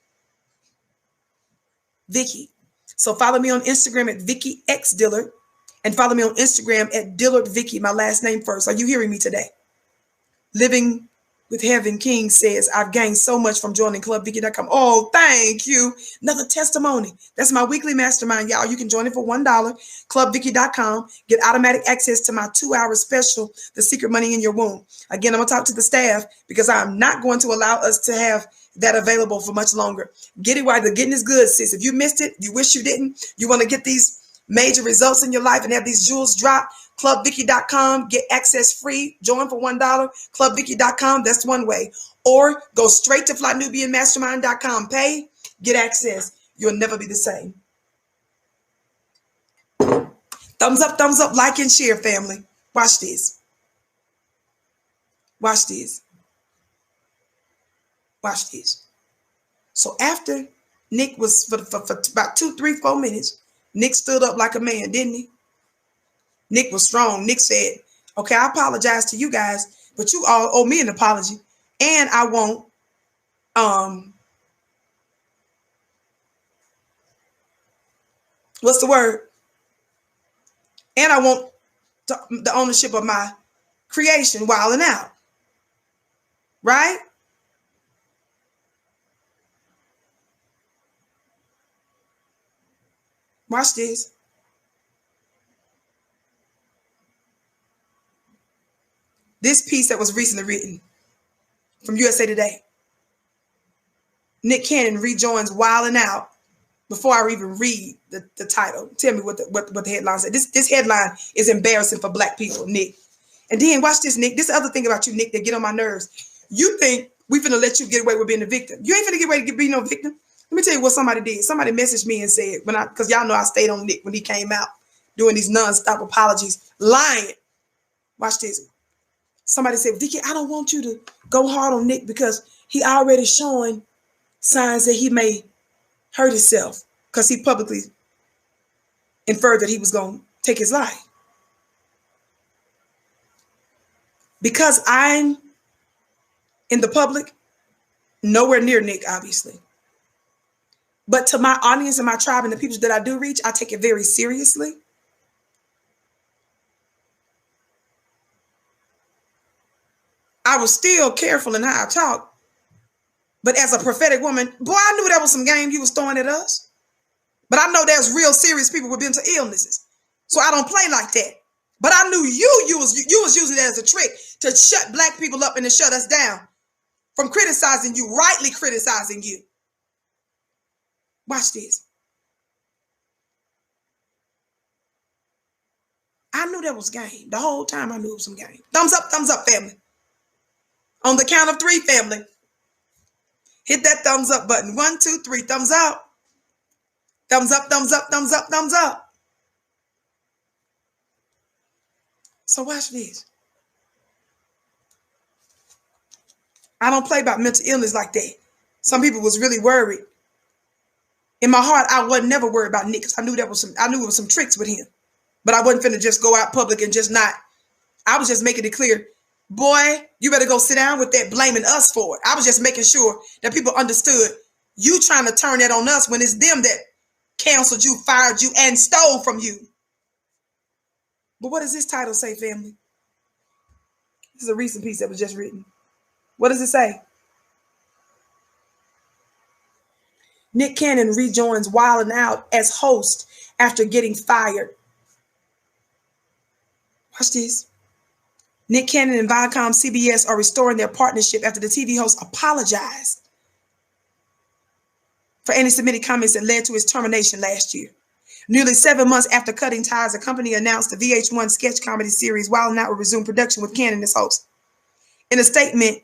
Vicky. So follow me on Instagram at Vicky X Dillard and follow me on Instagram at Dillard Vicky, my last name first. Are you hearing me today? Living with Heaven King says, I've gained so much from joining clubvicky.com. Oh, thank you. Another testimony. That's my weekly mastermind, y'all. You can join it for $1. Clubvicky.com. Get automatic access to my 2-hour special, The Secret Money in Your Womb. Again, I'm going to talk to the staff because I'm not going to allow us to have that available for much longer. Get it while the getting is good, sis. If you missed it, you wish you didn't, you want to get these major results in your life and have these jewels drop, clubvicky.com, get access free, join for $1, clubvicky.com, that's one way. Or go straight to flynubianmastermind.com, pay, get access. You'll never be the same. Thumbs up, like and share, family. Watch this. Watch this. Watch this. So after Nick was, for about 2, 3, 4 minutes, Nick stood up like a man, didn't he? Nick was strong. Nick said, okay, I apologize to you guys, but you all owe me an apology. And I want, what's the word? And I want the ownership of my creation, Wilding Out. Right? Watch this. This piece that was recently written from USA Today. Nick Cannon rejoins Wilding Out. Before I even read the title, tell me what the headline said. This headline is embarrassing for Black people, Nick. And then watch this, Nick. This other thing about you, Nick, that get on my nerves. You think we finna let you get away with being a victim. You ain't finna get away to be no victim. Let me tell you what somebody did. Somebody messaged me and said, because y'all know I stayed on Nick when he came out doing these nonstop apologies, lying. Watch this. Somebody said, Vicky, I don't want you to go hard on Nick because he already showing signs that he may hurt himself because he publicly inferred that he was going to take his life. Because I'm in the public, nowhere near Nick, obviously. But to my audience and my tribe and the people that I do reach, I take it very seriously. I was still careful in how I talk. But as a prophetic woman, boy, I knew that was some game you was throwing at us. But I know there's real serious people with mental illnesses. So I don't play like that. But I knew you was using it as a trick to shut Black people up and to shut us down from criticizing you, rightly criticizing you. Watch this. I knew that was game. The whole time I knew it was some game. Thumbs up, family. On the count of 3, family. Hit that thumbs up button. 1, 2, 3, thumbs up. Thumbs up, thumbs up, thumbs up, thumbs up. So watch this. I don't play about mental illness like that. Some people was really worried. In my heart, I wasn't never worried about Nick because I knew it was some tricks with him. But I wasn't finna just go out public and just not. I was just making it clear, boy, you better go sit down with that blaming us for it. I was just making sure that people understood you trying to turn that on us when it's them that canceled you, fired you, and stole from you. But what does this title say, family? This is a recent piece that was just written. What does it say? Nick Cannon rejoins Wild 'N Out as host after getting fired. Watch this. Nick Cannon and Viacom CBS are restoring their partnership after the TV host apologized for anti-Semitic comments that led to his termination last year. Nearly 7 months after cutting ties, the company announced the VH1 sketch comedy series Wild 'N Out will resume production with Cannon as host. In a statement,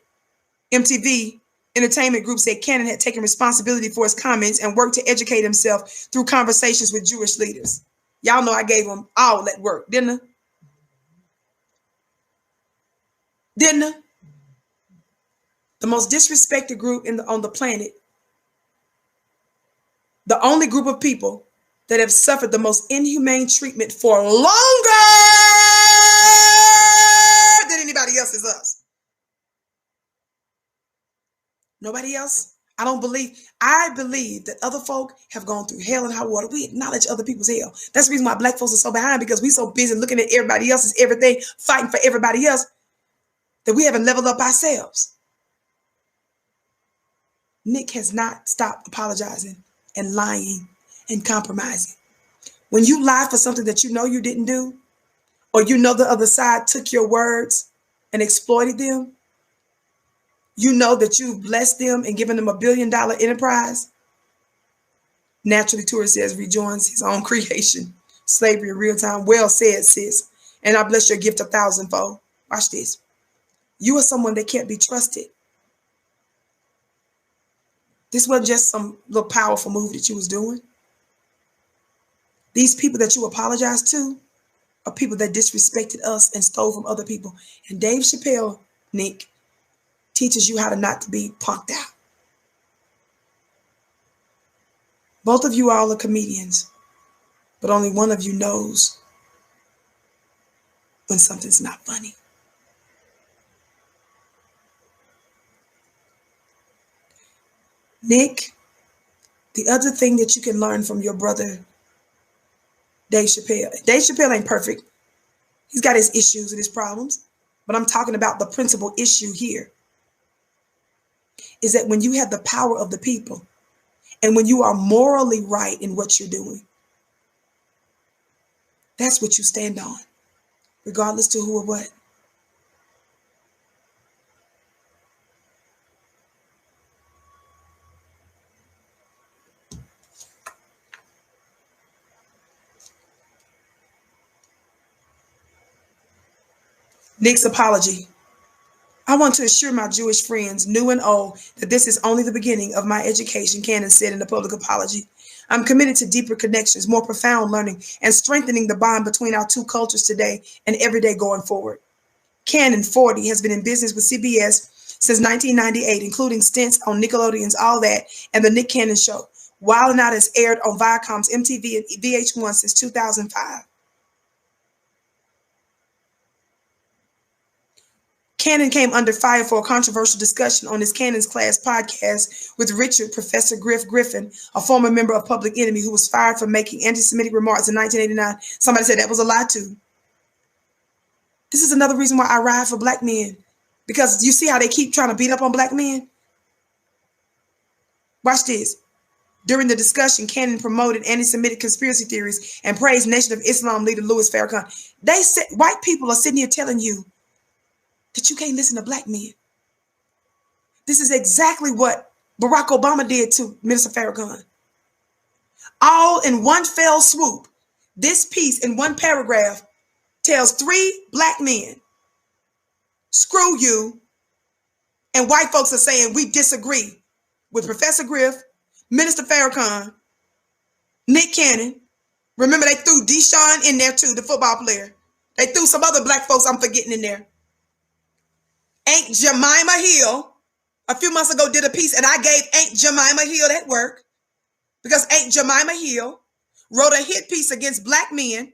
MTV Entertainment Group said Cannon had taken responsibility for his comments and worked to educate himself through conversations with Jewish leaders. Y'all know I gave him all that work, didn't I? Didn't I? The most disrespected group on the planet, the only group of people that have suffered the most inhumane treatment for longer than anybody else is us. Nobody else. I believe that other folk have gone through hell and high water. We acknowledge other people's hell. That's the reason why black folks are so behind, because we so busy looking at everybody else's everything, fighting for everybody else, that we haven't leveled up ourselves. Nick has not stopped apologizing and lying and compromising. When you lie for something that you know you didn't do, or you know the other side took your words and exploited them, you know that you've blessed them and given them $1 billion enterprise. Naturally, Tourist says, rejoins his own creation. Slavery in real time. Well said, sis. And I bless your gift 1,000-fold. Watch this. You are someone that can't be trusted. This wasn't just some little powerful move that you was doing. These people that you apologize to are people that disrespected us and stole from other people. And Dave Chappelle, Nick, teaches you how to not to be punked out. Both of you all are comedians, but only one of you knows when something's not funny. Nick, the other thing that you can learn from your brother, Dave Chappelle ain't perfect. He's got his issues and his problems, but I'm talking about the principal issue here is that when you have the power of the people and when you are morally right in what you're doing, that's what you stand on, regardless to who or what. Nick's apology. I want to assure my Jewish friends, new and old, that this is only the beginning of my education, Cannon said in a public apology. I'm committed to deeper connections, more profound learning, and strengthening the bond between our two cultures today and every day going forward. Cannon, 40, has been in business with CBS since 1998, including stints on Nickelodeon's All That and The Nick Cannon Show. Wild 'N Out has aired on Viacom's MTV and VH1 since 2005. Cannon came under fire for a controversial discussion on his Cannon's Class podcast with Richard Professor Griffin, a former member of Public Enemy who was fired for making anti-Semitic remarks in 1989. Somebody said that was a lie too. This is another reason why I ride for black men, because you see how they keep trying to beat up on black men? Watch this. During the discussion, Cannon promoted anti-Semitic conspiracy theories and praised Nation of Islam leader Louis Farrakhan. They said white people are sitting here telling you that you can't listen to black men. This is exactly what Barack Obama did to Minister Farrakhan. All in one fell swoop. This piece in one paragraph tells 3 black men, screw you, and white folks are saying we disagree with Professor Griff, Minister Farrakhan, Nick Cannon. Remember, they threw Deshaun in there too, the football player. They threw some other black folks I'm forgetting in there. Aunt Jemima Hill, a few months ago, did a piece, and I gave Aunt Jemima Hill that work because Aunt Jemima Hill wrote a hit piece against black men.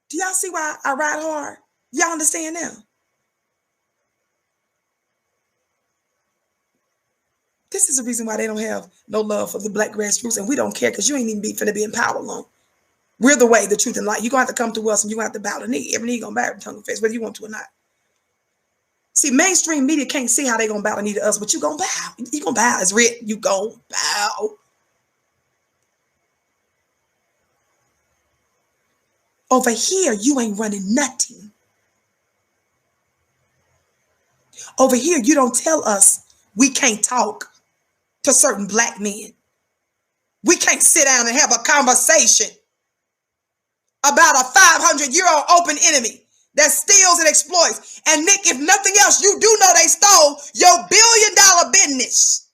Do y'all see why I ride hard? Y'all understand now? This is the reason why they don't have no love for the black grassroots, and we don't care because you ain't even finna be in power long. We're the way, the truth, and light. You're going to have to come to us, and you're going to have to bow the knee. Every knee going to bow, every tongue and face, whether you want to or not. See, mainstream media can't see how they going to bow the knee to us, but you going to bow. You going to bow. It's written. You going to bow. Over here, you ain't running nothing. Over here, you don't tell us we can't talk to certain black men. We can't sit down and have a conversation about a 500-year-old open enemy that steals and exploits. And Nick, if nothing else, you do know they stole your billion-dollar business.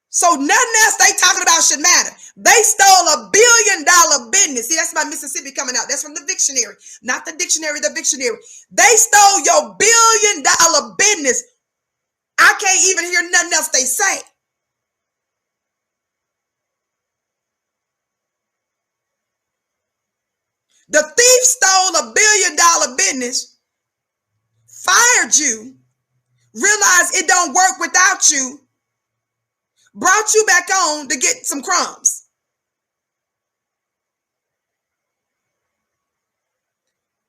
So nothing else they talking about should matter. They stole a billion-dollar business. See, that's my Mississippi coming out. That's from the dictionary, not the dictionary, the dictionary. They stole your billion-dollar business. I can't even hear nothing else they say. The thief stole a billion-dollar business, fired you, realized it don't work without you, brought you back on to get some crumbs.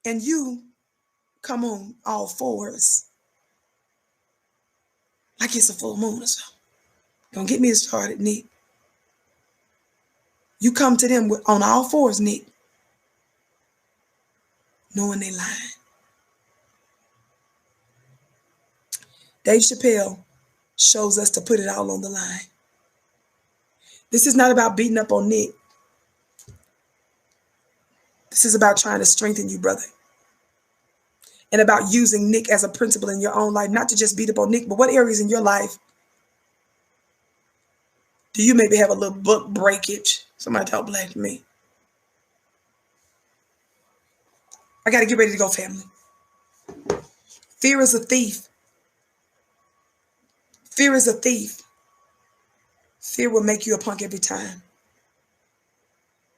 And you come on all fours like it's a full moon or something. Don't get me started, Nick. You come to them on all fours, Nick, knowing they lying. Dave Chappelle shows us to put it all on the line. This is not about beating up on Nick. This is about trying to strengthen you, brother. And about using Nick as a principle in your own life, not to just beat up on Nick, but what areas in your life do you maybe have a little book breakage? Somebody talk black to me. I got to get ready to go, family. Fear is a thief. Fear is a thief. Fear will make you a punk every time.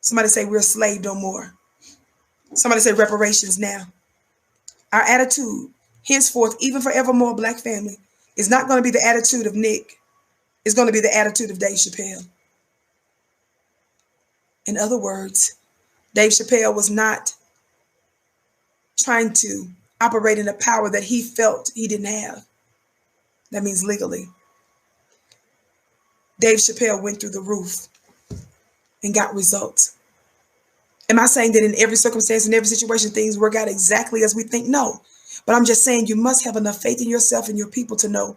Somebody say we're a slave no more. Somebody say reparations now. Our attitude, henceforth, even forevermore, black family, is not going to be the attitude of Nick. It's going to be the attitude of Dave Chappelle. In other words, Dave Chappelle was not trying to operate in a power that he felt he didn't have. That means legally. Dave Chappelle went through the roof and got results. Am I saying that in every circumstance, in every situation, things work out exactly as we think? No. But I'm just saying you must have enough faith in yourself and your people to know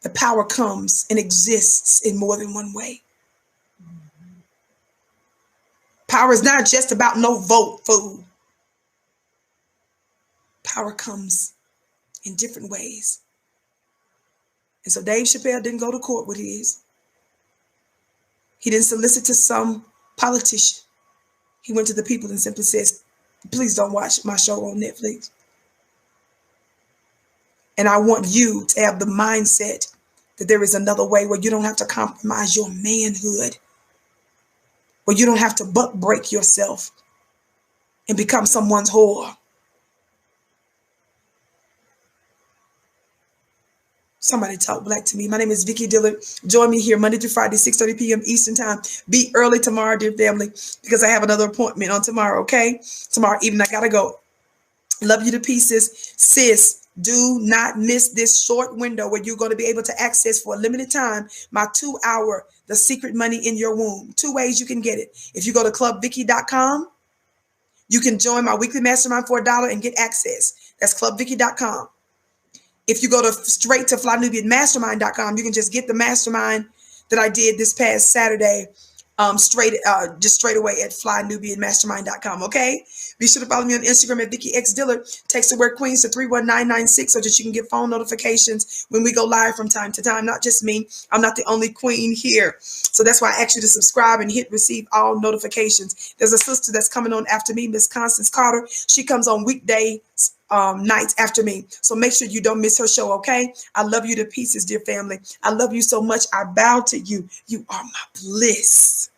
the power comes and exists in more than one way. Power is not just about no vote, food. Power comes in different ways. And so Dave Chappelle didn't go to court with his. He didn't solicit to some politician. He went to the people and simply says, please don't watch my show on Netflix. And I want you to have the mindset that there is another way where you don't have to compromise your manhood, where you don't have to buck break yourself and become someone's whore. Somebody talk black to me. My name is Vicki Dillard. Join me here Monday through Friday, 6:30 p.m. Eastern time. Be early tomorrow, dear family, because I have another appointment on tomorrow, okay? Tomorrow evening, I got to go. Love you to pieces. Sis, do not miss this short window where you're going to be able to access for a limited time my 2-hour, The Secret Money in Your Womb. 2 ways you can get it. If you go to clubvicky.com, you can join my weekly mastermind for $1 and get access. That's clubvicky.com. If you go straight to flynubianmastermind.com, you can just get the mastermind that I did this past Saturday straight away at flynubianmastermind.com. Okay. Be sure to follow me on Instagram at Vicki X Dillard. Text the word Queens to 31996 so that you can get phone notifications when we go live from time to time. Not just me. I'm not the only queen here. So that's why I ask you to subscribe and hit receive all notifications. There's a sister that's coming on after me, Miss Constance Carter. She comes on weekday nights after me. So make sure you don't miss her show, okay? I love you to pieces, dear family. I love you so much. I bow to you. You are my bliss.